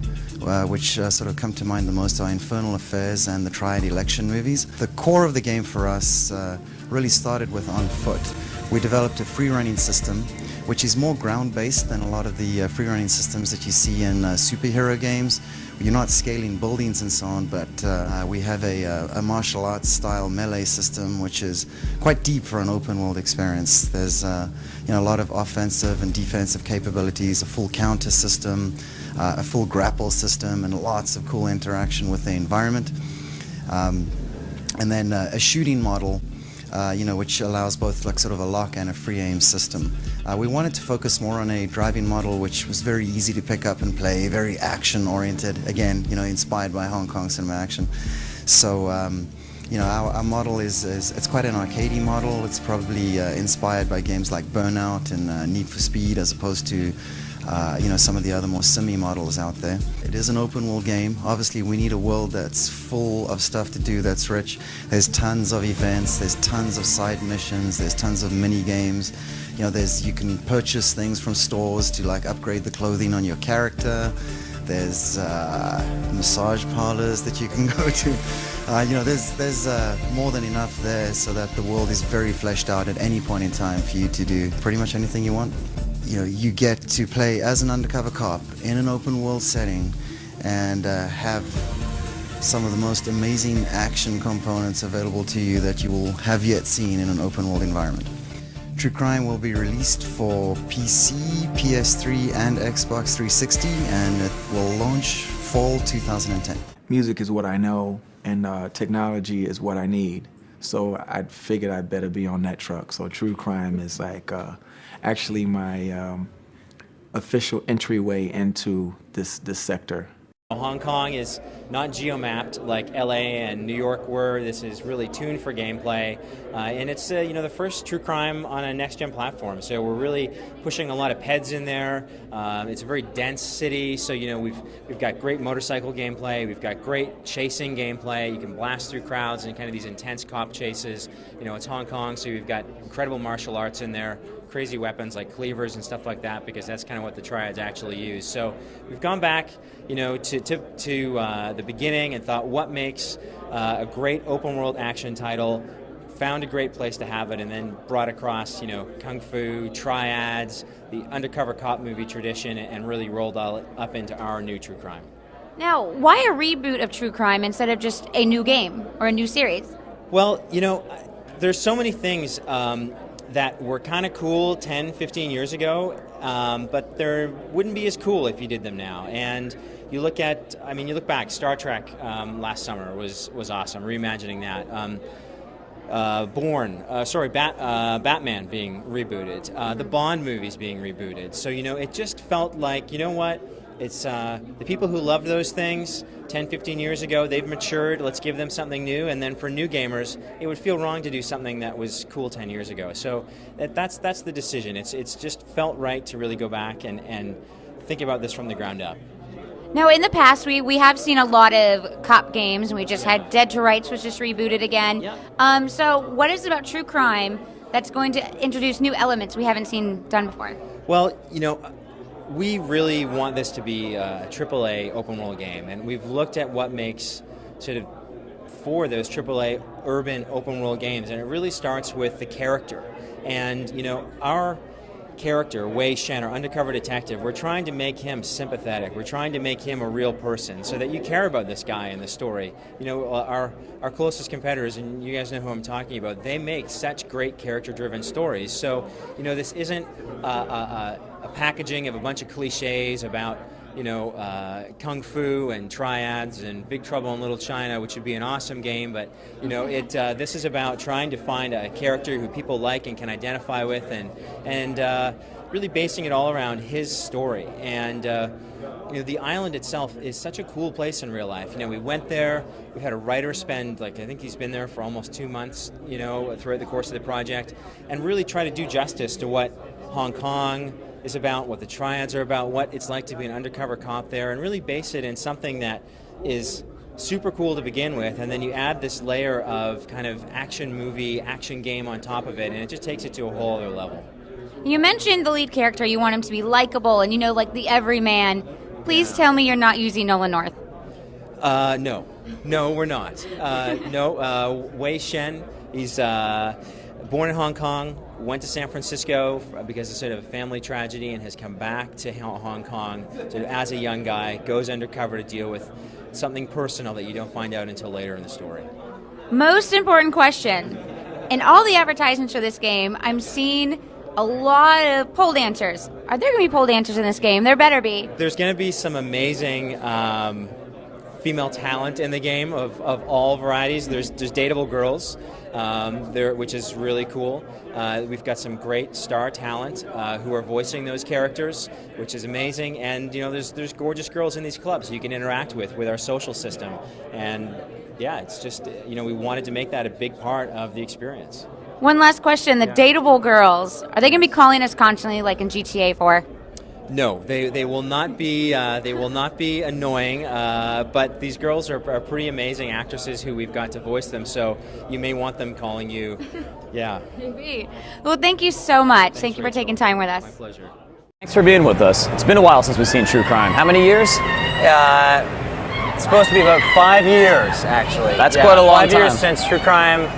which sort of come to mind the most are Infernal Affairs and the Triad Election movies. The core of the game for us really started with On Foot. We developed a free-running system which is more ground-based than a lot of the free-running systems that you see in superhero games. You're not scaling buildings and so on, but we have a martial arts style melee system which is quite deep for an open world experience. There's a lot of offensive and defensive capabilities, a full counter system, a full grapple system, and lots of cool interaction with the environment. And then a shooting model which allows both like sort of a lock and a free aim system. We wanted to focus more on a driving model which was very easy to pick up and play, very action oriented, again, inspired by Hong Kong cinema action. So, our model it's quite an arcadey model. It's probably inspired by games like Burnout and Need for Speed, as opposed to some of the other more simmy models out there. It is an open world game. Obviously, we need a world that's full of stuff to do, that's rich. There's tons of events, there's tons of side missions, there's tons of mini games. You can purchase things from stores to like upgrade the clothing on your character. There's massage parlors that you can go to. There's more than enough there so that the world is very fleshed out at any point in time for you to do pretty much anything you want. You get to play as an undercover cop in an open world setting and have some of the most amazing action components available to you that you will have yet seen in an open world environment. True Crime will be released for PC, PS3 and Xbox 360 and it will launch fall 2010. Music is what I know and technology is what I need. So I figured I'd better be on that truck. So True Crime is like actually my official entryway into this sector. Hong Kong is not geo-mapped like LA and New York were. This is really tuned for gameplay, and it's the first True Crime on a next-gen platform. So we're really pushing a lot of PEDs in there. It's a very dense city, so we've got great motorcycle gameplay. We've got great chasing gameplay. You can blast through crowds and kind of these intense cop chases. It's Hong Kong, so we've got incredible martial arts in there. Crazy weapons like cleavers and stuff like that, because that's kind of what the Triads actually use. So we've gone back, to the beginning and thought, what makes a great open world action title? Found a great place to have it, and then brought across, kung fu, Triads, the undercover cop movie tradition, and really rolled all up into our new True Crime. Now, why a reboot of True Crime instead of just a new game or a new series? Well, there's so many things that were kind of cool 10, 15 years ago, but they wouldn't be as cool if you did them now. And you look back, Star Trek last summer was awesome, reimagining that. Batman being rebooted, the Bond movies being rebooted. So, it just felt like, it's the people who loved those things 10, 15 years ago, they've matured, let's give them something new, and then for new gamers, it would feel wrong to do something that was cool 10 years ago. So that's the decision. It's just felt right to really go back and think about this from the ground up. Now, in the past, we have seen a lot of cop games, and we just had Dead to Rights was just rebooted again. Yeah. So what is it about True Crime that's going to introduce new elements we haven't seen done before? Well, we really want this to be a AAA open world game, and we've looked at what makes for those AAA urban open world games, and it really starts with the character. And our character, Wei Shen, our undercover detective, we're trying to make him sympathetic. We're trying to make him a real person so that you care about this guy in the story. Our closest competitors, and you guys know who I'm talking about, they make such great character-driven stories. So, this isn't a packaging of a bunch of cliches about kung fu and Triads and Big Trouble in Little China, which would be an awesome game, but this is about trying to find a character who people like and can identify with, and really basing it all around his story. And the island itself is such a cool place in real life. We went there, we had a writer spend, I think he's been there for almost 2 months, throughout the course of the project, and really try to do justice to what Hong Kong is about, what the Triads are about, what it's like to be an undercover cop there, and really base it in something that is super cool to begin with, and then you add this layer of kind of action movie, action game on top of it, and it just takes it to a whole other level. You mentioned the lead character, you want him to be likable, and like the everyman. Please tell me you're not using Nolan North. No, we're not. Wei Shen, he's born in Hong Kong, went to San Francisco because of sort of a family tragedy, and has come back to Hong Kong as a young guy, goes undercover to deal with something personal that you don't find out until later in the story. Most important question. In all the advertisements for this game, I'm seeing a lot of pole dancers. Are there going to be pole dancers in this game? There better be. There's going to be some amazing female talent in the game of all varieties. There's dateable girls, which is really cool. We've got some great star talent who are voicing those characters, which is amazing. And there's gorgeous girls in these clubs you can interact with our social system. And yeah, it's just we wanted to make that a big part of the experience. One last question: the dateable girls, are they going to be calling us constantly like in GTA 4? No, they will not be annoying. But these girls are pretty amazing actresses who we've got to voice them. So you may want them calling you. Yeah. Maybe. Well, thank you so much. Thank you for taking time with us. My pleasure. Thanks for being with us. It's been a while since we've seen True Crime. How many years? It's supposed to be about 5 years, actually. That's quite a long 5 years time. since True Crime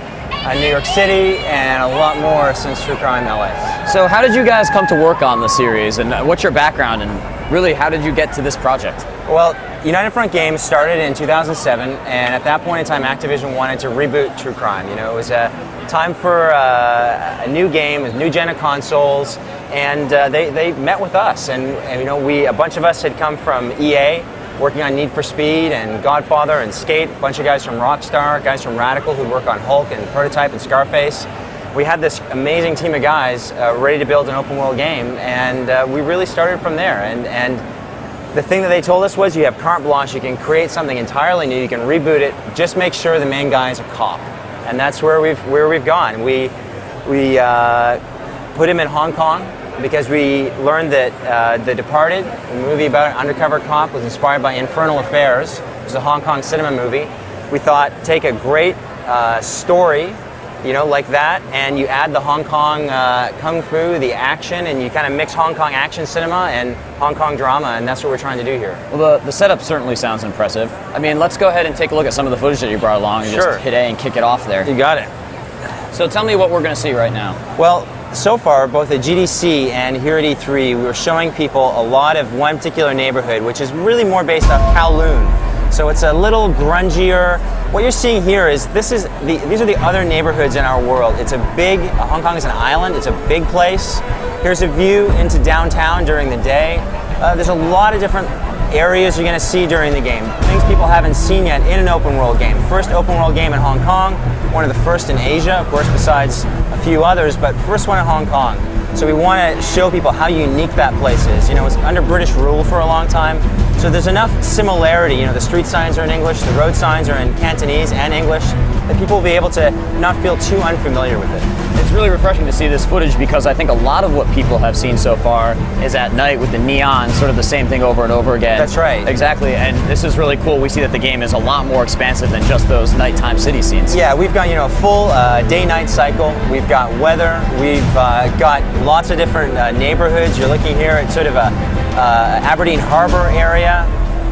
New York City, and a lot more since True Crime LA. So how did you guys come to work on the series, and what's your background, and really how did you get to this project? Well, United Front Games started in 2007, and at that point in time, Activision wanted to reboot True Crime. You know, it was a time for a new game, with new gen of consoles, and they met with us, and you know, a bunch of us had come from EA, working on Need for Speed and Godfather and Skate, a bunch of guys from Rockstar, guys from Radical who work on Hulk and Prototype and Scarface. We had this amazing team of guys ready to build an open world game, and we really started from there. And the thing that they told us was, you have carte blanche, you can create something entirely new, you can reboot it, just make sure the main guy is a cop. And that's where we've gone. We put him in Hong Kong, because we learned that The Departed, a movie about an undercover cop, was inspired by Infernal Affairs. It was a Hong Kong cinema movie. We thought, take a great story, you know, like that, and you add the Hong Kong kung fu, the action, and you kind of mix Hong Kong action cinema and Hong Kong drama, and that's what we're trying to do here. Well, the setup certainly sounds impressive. I mean, let's go ahead and take a look at some of the footage that you brought along and just hit A and kick it off there. You got it. So tell me what we're going to see right now. Well, so far, both at GDC and here at E3, we were showing people a lot of one particular neighborhood, which is really more based off Kowloon. So it's a little grungier. What you're seeing here is these are the other neighborhoods in our world. It's Hong Kong is an island, it's a big place. Here's a view into downtown during the day. There's a lot of different areas you're going to see during the game. Things people haven't seen yet in an open world game. First open world game in Hong Kong, one of the first in Asia, of course, besides a few others, but first one in Hong Kong. So we want to show people how unique that place is. You know, it's under British rule for a long time, so there's enough similarity. You know, the street signs are in English, the road signs are in Cantonese and English, that people will be able to not feel too unfamiliar with it. It's really refreshing to see this footage, because I think a lot of what people have seen so far is at night with the neon, sort of the same thing over and over again. That's right. Exactly, and this is really cool. We see that the game is a lot more expansive than just those nighttime city scenes. Yeah, we've got, you know, a full day-night cycle. We've got weather. We've got lots of different neighborhoods. You're looking here at sort of a Aberdeen Harbor area.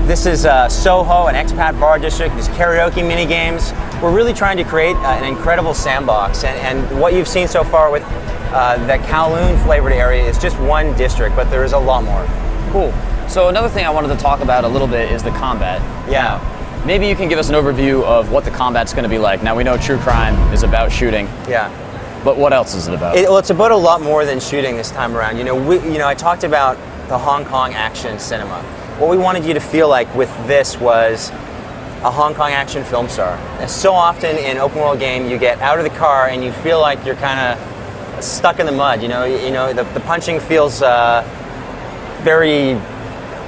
This is Soho, an expat bar district. There's karaoke mini games. We're really trying to create an incredible sandbox, and what you've seen so far with the Kowloon flavored area is just one district, but there is a lot more. Cool. So another thing I wanted to talk about a little bit is the combat. Yeah. Maybe you can give us an overview of what the combat's going to be like. Now, we know True Crime is about shooting. Yeah. But what else is it about? Well, it's about a lot more than shooting this time around. You know, I talked about the Hong Kong action cinema. What we wanted you to feel like with this was a Hong Kong action film star. And so often in open world game, you get out of the car and you feel like you're kind of stuck in the mud. You know, the punching feels very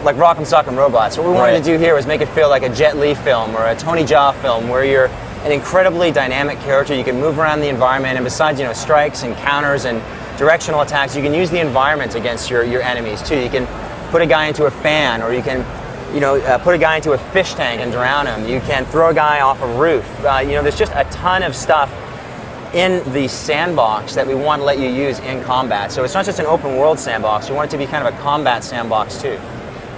like Rock'em Sock'em Robots. What we wanted to do here was make it feel like a Jet Li film or a Tony Jaa film, where you're an incredibly dynamic character. You can move around the environment, and besides, you know, strikes and counters and directional attacks, you can use the environment against your enemies too. You can put a guy into a fan, or you can, you know, put a guy into a fish tank and drown him. You can throw a guy off a roof. You know, there's just a ton of stuff in the sandbox that we want to let you use in combat. So it's not just an open world sandbox, we want it to be kind of a combat sandbox too.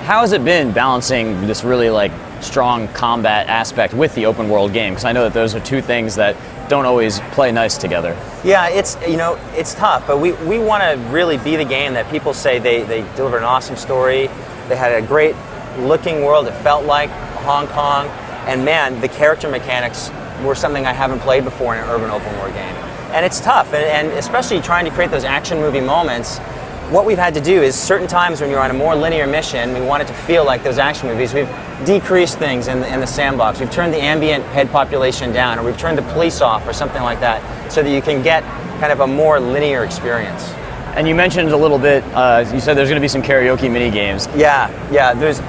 How has it been balancing this really like strong combat aspect with the open world game? Because I know that those are two things that don't always play nice together. Yeah, it's tough, but we want to really be the game that people say they delivered an awesome story. They had a great looking world. It felt like Hong Kong, and man, the character mechanics were something I haven't played before in an urban open world game. And it's tough, and especially trying to create those action movie moments. What we've had to do is certain times when you're on a more linear mission, we want it to feel like those action movies. We've decreased things in the sandbox. We've turned the ambient head population down, or we've turned the police off, or something like that, so that you can get kind of a more linear experience. And you mentioned a little bit, you said there's going to be some karaoke mini games. Yeah, there's,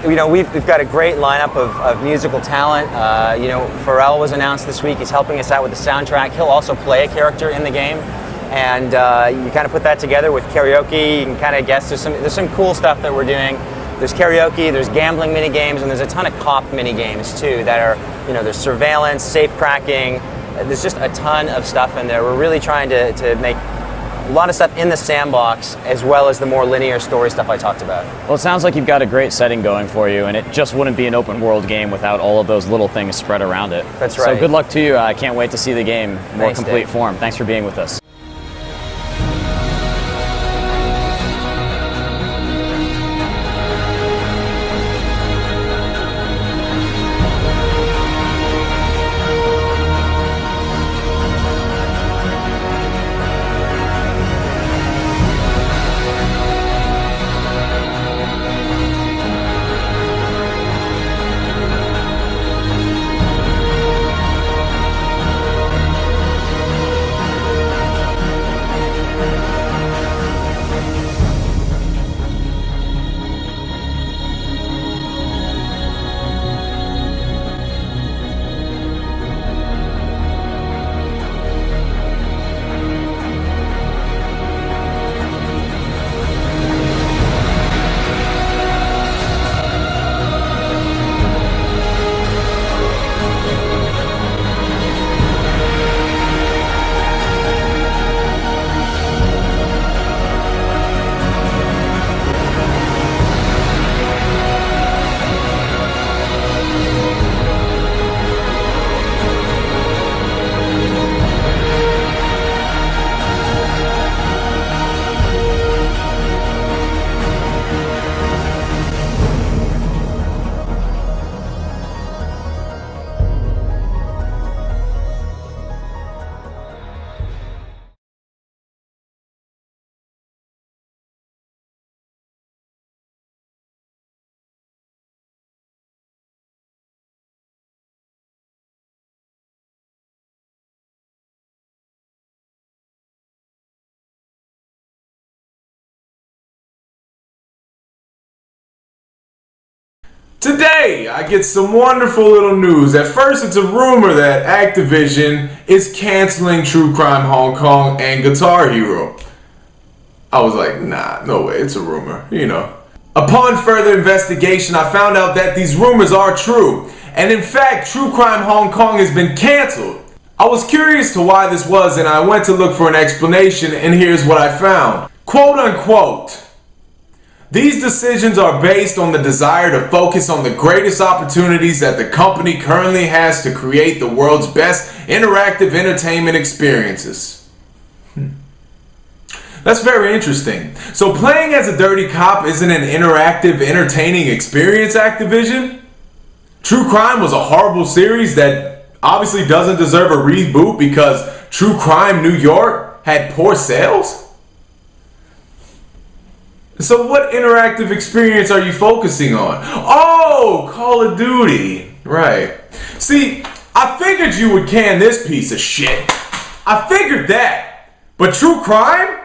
you know, we've got a great lineup of musical talent. You know, Pharrell was announced this week. He's helping us out with the soundtrack. He'll also play a character in the game. And you kind of put that together with karaoke. You can kind of guess there's some cool stuff that we're doing. There's karaoke, there's gambling mini games, and there's a ton of cop mini games too that are, there's surveillance, safe cracking. There's just a ton of stuff in there. We're really trying to make a lot of stuff in the sandbox, as well as the more linear story stuff I talked about. Well, it sounds like you've got a great setting going for you, and it just wouldn't be an open world game without all of those little things spread around it. That's right. So good luck to you. I can't wait to see the game in more Thanks, complete Dave. form. Thanks for being with us. Today, I get some wonderful little news. At first, it's a rumor that Activision is canceling True Crime Hong Kong and Guitar Hero. I was like, nah, no way, it's a rumor, Upon further investigation, I found out that these rumors are true. And in fact, True Crime Hong Kong has been canceled. I was curious to why this was, and I went to look for an explanation, and here's what I found. Quote unquote. These decisions are based on the desire to focus on the greatest opportunities that the company currently has to create the world's best interactive entertainment experiences. That's very interesting. So playing as a dirty cop isn't an interactive, entertaining experience, Activision? True Crime was a horrible series that obviously doesn't deserve a reboot because True Crime New York had poor sales? So what interactive experience are you focusing on? Oh, Call of Duty. Right. See, I figured you would can this piece of shit. I figured that. But True Crime?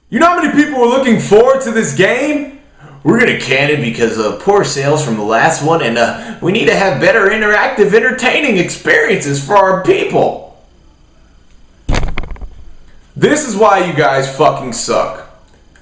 You know how many people were looking forward to this game? We're gonna can it because of poor sales from the last one, and we need to have better interactive, entertaining experiences for our people. This is why you guys fucking suck.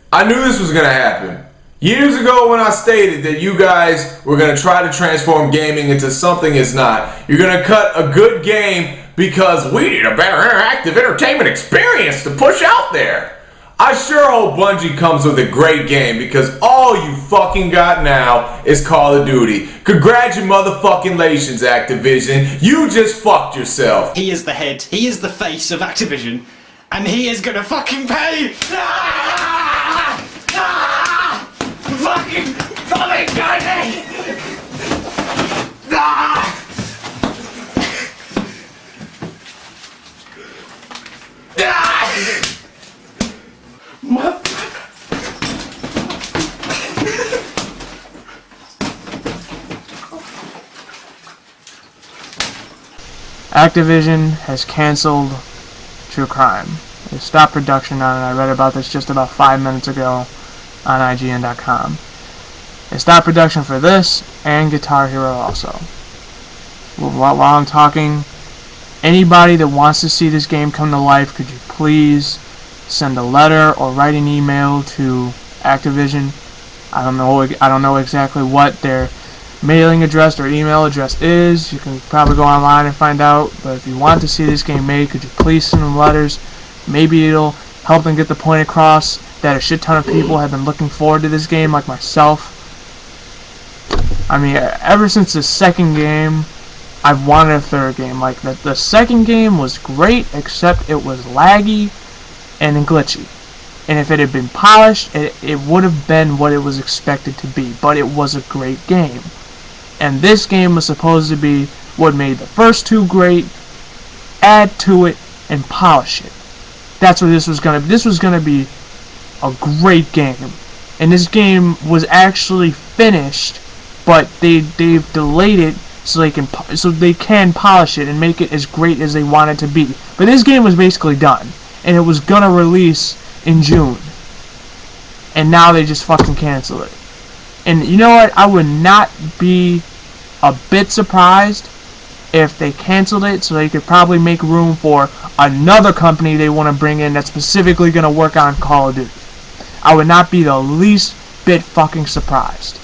I knew this was gonna happen. Years ago when I stated that you guys were gonna try to transform gaming into something it's not. You're gonna cut a good game because we need a better interactive entertainment experience to push out there. I sure hope Bungie comes with a great game because all you fucking got now is Call of Duty. Congratulations, Activision. You just fucked yourself. He is the head, he is the face of Activision, and he is gonna fucking pay! Fucking Johnny! Activision has canceled True Crime. They stopped production on it. I read about this just about 5 minutes ago on IGN.com. They stopped production for this and Guitar Hero also. While I'm talking, anybody that wants to see this game come to life, could you please send a letter or write an email to Activision. I don't know exactly what their mailing address or email address is. You can probably go online and find out. But if you want to see this game made, could you please send them letters? Maybe it'll help them get the point across that a shit ton of people have been looking forward to this game, like myself. I mean, ever since the second game, I've wanted a third game. Like, the second game was great, except it was laggy and glitchy. And if it had been polished, it would have been what it was expected to be. But it was a great game. And this game was supposed to be what made the first two great, add to it, and polish it. That's what this was going to be. This was going to be a great game. And this game was actually finished, but they've delayed it so they can polish it and make it as great as they want it to be. But this game was basically done, and it was gonna release in June, and now they just fucking cancel it. And you know what? I would not be a bit surprised if they canceled it so they could probably make room for another company they want to bring in that's specifically gonna work on Call of Duty. I would not be the least bit fucking surprised.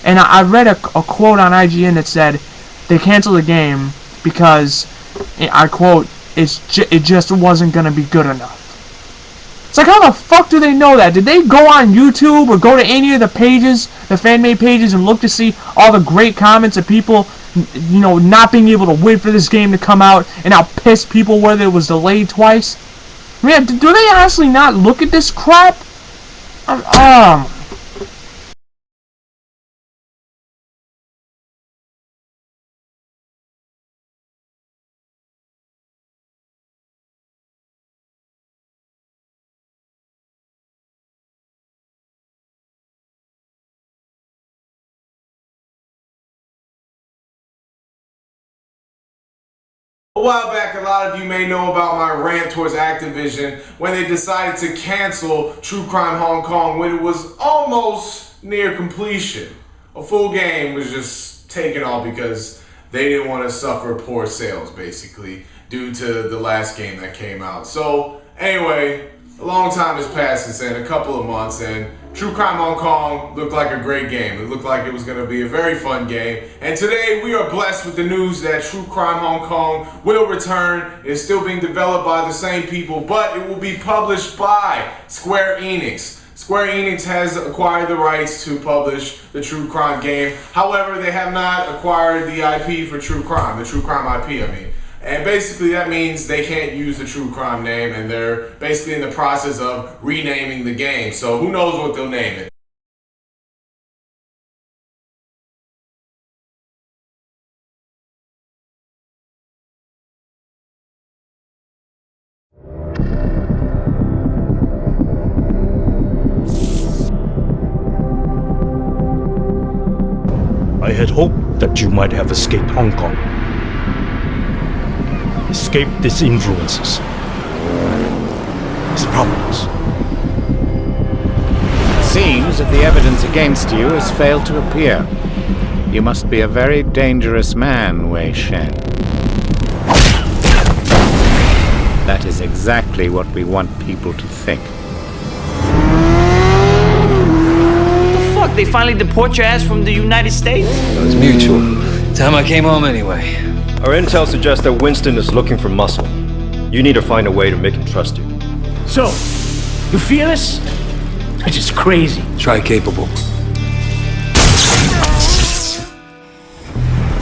And I read a quote on IGN that said they canceled the game because, I quote, it just wasn't going to be good enough. It's like, how the fuck do they know that? Did they go on YouTube or go to any of the pages, the fan-made pages, and look to see all the great comments of people, you know, not being able to wait for this game to come out and how pissed people were that it was delayed twice? I mean, do they honestly not look at this crap? A while back, a lot of you may know about my rant towards Activision when they decided to cancel True Crime Hong Kong when it was almost near completion. A full game was just taken off because they didn't want to suffer poor sales, basically, due to the last game that came out. So, anyway, a long time has passed since then, a couple of months, and True Crime Hong Kong looked like a great game. It looked like it was going to be a very fun game. And today we are blessed with the news that True Crime Hong Kong will return. It's still being developed by the same people, but it will be published by Square Enix. Square Enix has acquired the rights to publish the True Crime game. However, they have not acquired the IP for True Crime, the True Crime IP, I mean. And basically that means they can't use the True Crime name, and they're basically in the process of renaming the game. So who knows what they'll name it. I had hoped that you might have escaped Hong Kong. Escaped its influences, its problems. It seems that the evidence against you has failed to appear. You must be a very dangerous man, Wei Shen. That is exactly what we want people to think. The fuck? They finally deport your ass from the United States? It was mutual. Time I came home anyway. Our intel suggests that Winston is looking for muscle. You need to find a way to make him trust you. So, you fear this? It's just crazy. Try capable.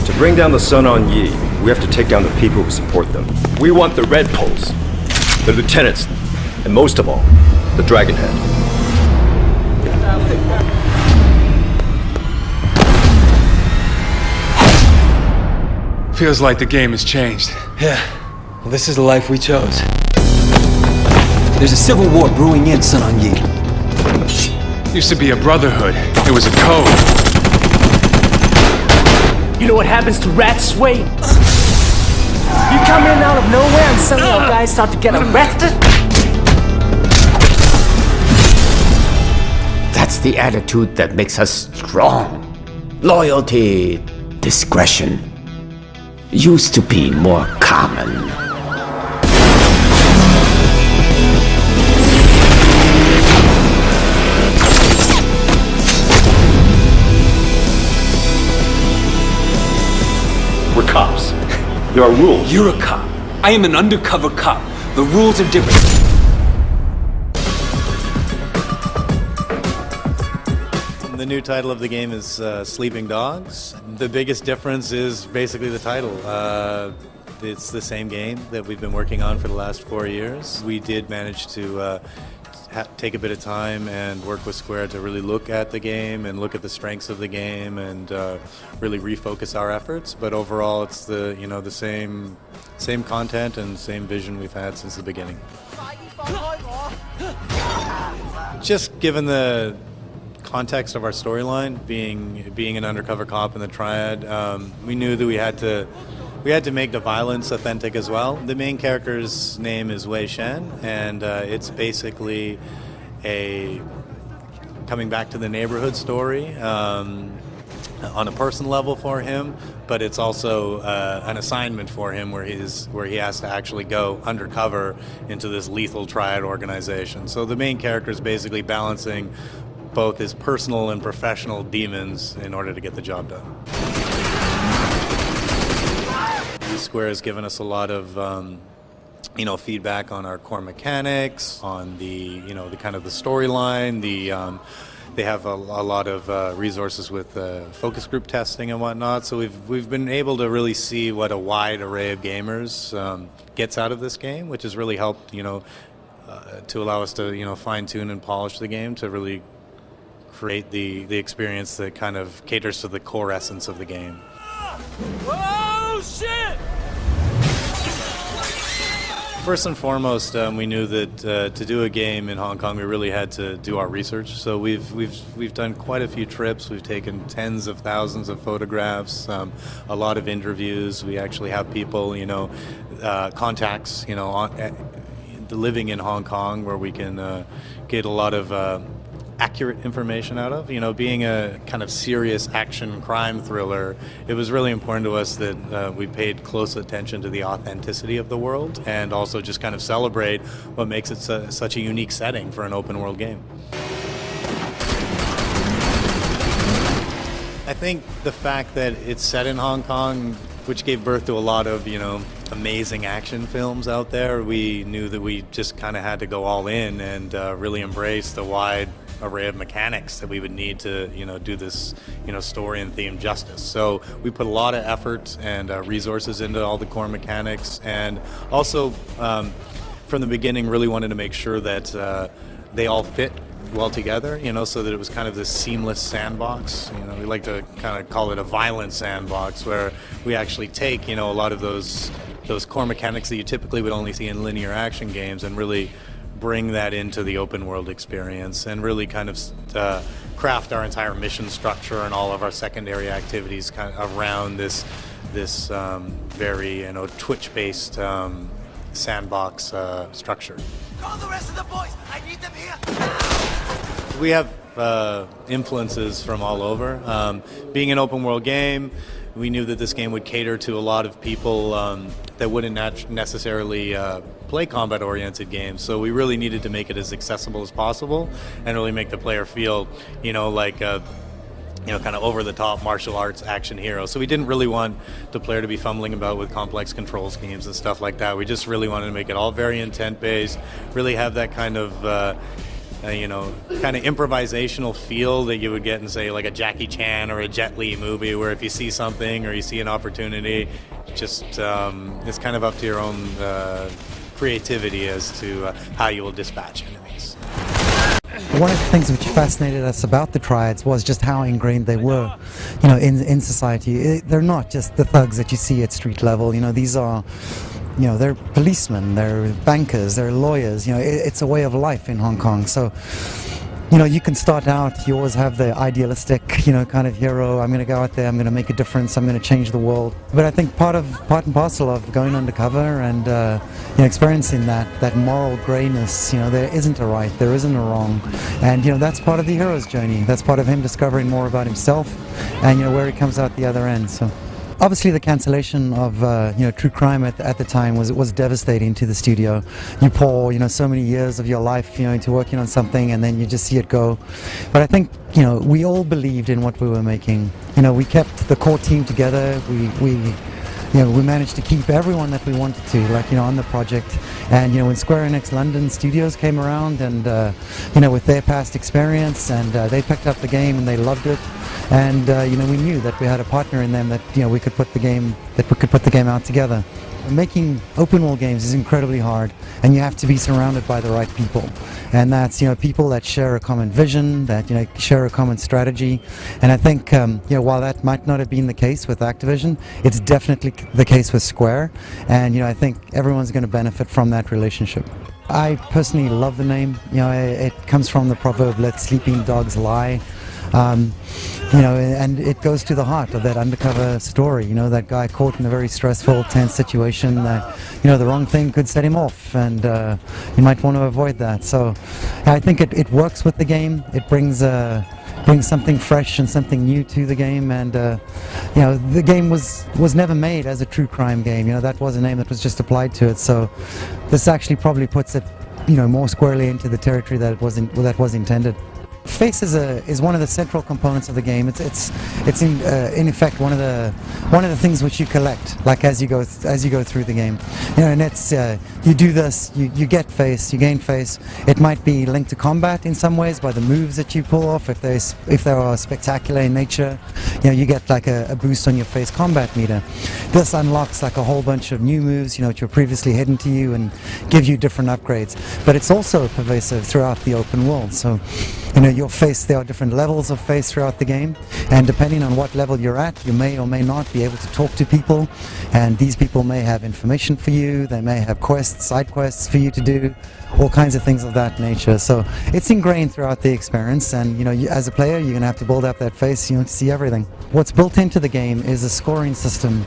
To bring down the Sun On Yi, we have to take down the people who support them. We want the Red Poles, the lieutenants, and most of all, the Dragonhead. Feels like the game has changed. Yeah, well, this is the life we chose. There's a civil war brewing in Sun On Yi. Used to be a brotherhood. It was a code. You know what happens to rats, Wei? You come in out of nowhere and suddenly our guys start to get arrested? That's the attitude that makes us strong. Loyalty, discretion. Used to be more common. There are rules. You're a cop. I am an undercover cop. The rules are different. The new title of the game is Sleeping Dogs. The biggest difference is basically the title. It's the same game that we've been working on for the last 4 years. We did manage to take a bit of time and work with Square to really look at the game and look at the strengths of the game and really refocus our efforts. But overall, it's the same content and same vision we've had since the beginning. Just given the context of our storyline, being an undercover cop in the Triad, we knew that we had to make the violence authentic as well. The main character's name is Wei Shen, and it's basically a coming back to the neighborhood story on a personal level for him, but it's also an assignment for him where he has to actually go undercover into this lethal Triad organization. So the main character is basically balancing both his personal and professional demons in order to get the job done. Square has given us a lot of feedback on our core mechanics, on the kind of the storyline. They have a lot of resources with focus group testing and whatnot. So we've been able to really see what a wide array of gamers gets out of this game, which has really helped to allow us to fine tune and polish the game to really create the experience that kind of caters to the core essence of the game. Oh shit! First and foremost, we knew that to do a game in Hong Kong, we really had to do our research. So we've done quite a few trips. We've taken tens of thousands of photographs, a lot of interviews. We actually have people, contacts, living in Hong Kong, where we can get a lot of accurate information out of. Being a kind of serious action crime thriller, it was really important to us that we paid close attention to the authenticity of the world and also just kind of celebrate what makes it such a unique setting for an open world game. I think the fact that it's set in Hong Kong, which gave birth to a lot of, amazing action films out there, we knew that we just kind of had to go all in and really embrace the wide array of mechanics that we would need to do this story and theme justice. So we put a lot of effort and resources into all the core mechanics, and also from the beginning really wanted to make sure that they all fit well together, so that it was kind of this seamless sandbox. We like to kind of call it a violent sandbox, where we actually take a lot of those core mechanics that you typically would only see in linear action games and really bring that into the open world experience and really kind of craft our entire mission structure and all of our secondary activities kind of around this very Twitch-based sandbox structure. Call the rest of the boys. I need them here. We have influences from all over. Being an open world game, we knew that this game would cater to a lot of people that wouldn't necessarily play combat-oriented games. So we really needed to make it as accessible as possible and really make the player feel, like a kind of over-the-top martial arts action hero. So we didn't really want the player to be fumbling about with complex control schemes and stuff like that. We just really wanted to make it all very intent-based, really have that kind of kind of improvisational feel that you would get in, say, like a Jackie Chan or a Jet Li movie, where if you see something or you see an opportunity, just it's kind of up to your own creativity as to how you will dispatch enemies. One of the things which fascinated us about the Triads was just how ingrained they were, in society. They're not just the thugs that you see at street level. These are, they're policemen, they're bankers, they're lawyers. It's a way of life in Hong Kong. So, you can start out, you always have the idealistic, kind of hero. I'm going to go out there, I'm going to make a difference, I'm going to change the world. But I think part and parcel of going undercover and experiencing that moral grayness, there isn't a right, there isn't a wrong. And, that's part of the hero's journey. That's part of him discovering more about himself and, where he comes out the other end. So. Obviously, the cancellation of True Crime at the time was devastating to the studio. You pour so many years of your life into working on something, and then you just see it go. But I think we all believed in what we were making. We kept the core team together. We we managed to keep everyone that we wanted to, like, on the project. And, when Square Enix London Studios came around and, with their past experience, and they picked up the game and they loved it. And, we knew that we had a partner in them that, we could put the game out together. Making open world games is incredibly hard, and you have to be surrounded by the right people, and that's people that share a common vision, that share a common strategy. And I think while that might not have been the case with Activision, it's definitely the case with Square, and I think everyone's going to benefit from that relationship. I personally love the name. It comes from the proverb, "Let sleeping dogs lie." And it goes to the heart of that undercover story. That guy caught in a very stressful, tense situation that, the wrong thing could set him off, and you might want to avoid that. So I think it works with the game. It brings something fresh and something new to the game, and the game was never made as a true crime game. That was a name that was just applied to it. So this actually probably puts it, more squarely into the territory that was intended. Face is one of the central components of the game. It's in effect one of the things which you collect, like as you go through the game. And it's you do this, you get face, you gain face. It might be linked to combat in some ways by the moves that you pull off. If they are spectacular in nature, you get like a boost on your face combat meter. This unlocks like a whole bunch of new moves, which were previously hidden to you, and give you different upgrades. But it's also pervasive throughout the open world. So your face, there are different levels of face throughout the game, and depending on what level you're at, you may or may not be able to talk to people, and these people may have information for you, they may have quests, side quests for you to do, all kinds of things of that nature. So it's ingrained throughout the experience, and as a player, you're going to have to build up that face, to see everything. What's built into the game is a scoring system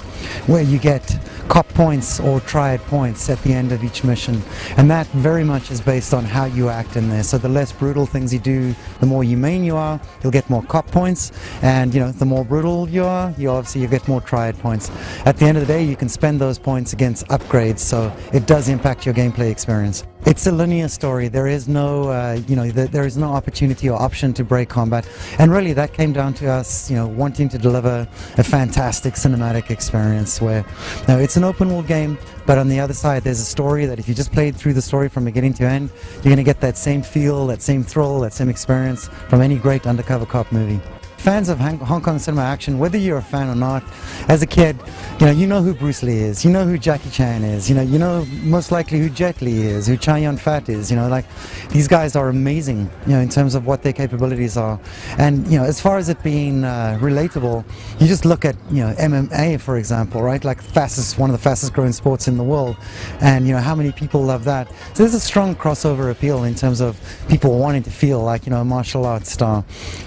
where you get cop points or triad points at the end of each mission, and that very much is based on how you act in there. So the less brutal things you do, the more humane you are, you'll get more cop points, and the more brutal you are, you get more triad points. At the end of the day, you can spend those points against upgrades, so it does impact your gameplay experience. It's a linear story. There is no, there is no opportunity or option to break combat, and really that came down to us, wanting to deliver a fantastic cinematic experience where, it's an open world game, but on the other side, there's a story that if you just played through the story from beginning to end, you're going to get that same feel, that same thrill, that same experience from any great undercover cop movie. Fans of Hong Kong cinema action, whether you're a fan or not, as a kid, you know who Bruce Lee is, you know who Jackie Chan is, you know most likely who Jet Li is, who Chow Yun-fat is, like these guys are amazing, in terms of what their capabilities are. And, as far as it being relatable, you just look at, MMA, for example, right? Like one of the fastest growing sports in the world, and, how many people love that. So there's a strong crossover appeal in terms of people wanting to feel like, a martial arts star.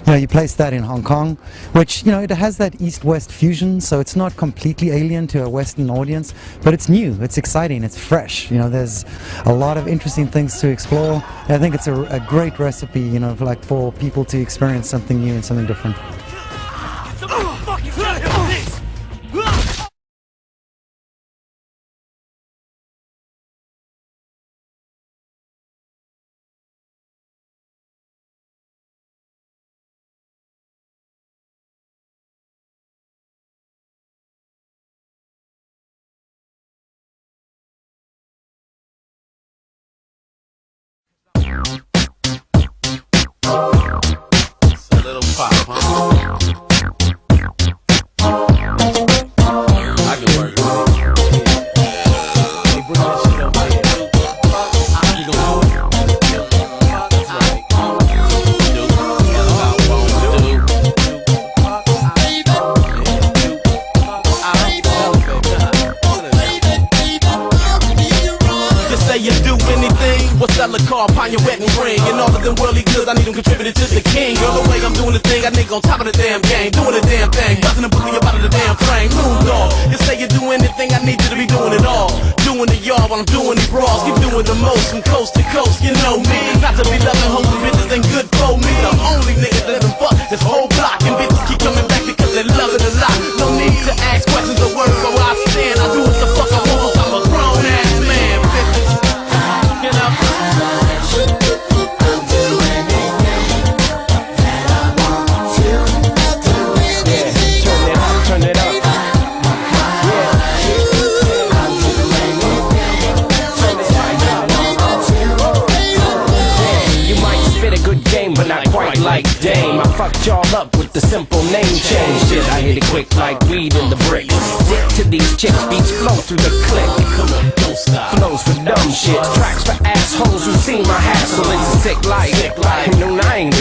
You place that in Hong Kong, which, it has that East-West fusion, so it's not completely alien to a Western audience, but it's new, it's exciting, it's fresh. There's a lot of interesting things to explore. I think it's a great recipe, for people to experience something new and something different. On top of the damn game, doing the damn thing, busting the booty up out of the damn frame. Moved off. You say you do anything, I need you to be doing it all. Doing the yard while I'm doing the brawls. Keep doing the most from coast to coast, you know me. Not to be loving hoes and bitches ain't good for me. The only nigga that done fuck this whole block, and bitches keep coming back because they love it a lot. No need to ask questions or words for where I stand. I do what the fuck I want. I'm a grown ass man, bitches. You know. good game, but not quite like Dame. I fucked y'all up with the simple name change. Shit, I hit it quick like weed in the brick. Stick to these chicks, beats flow through the click. Flows for dumb shit, tracks for assholes who see my hassle. It's a sick life. No, I ain't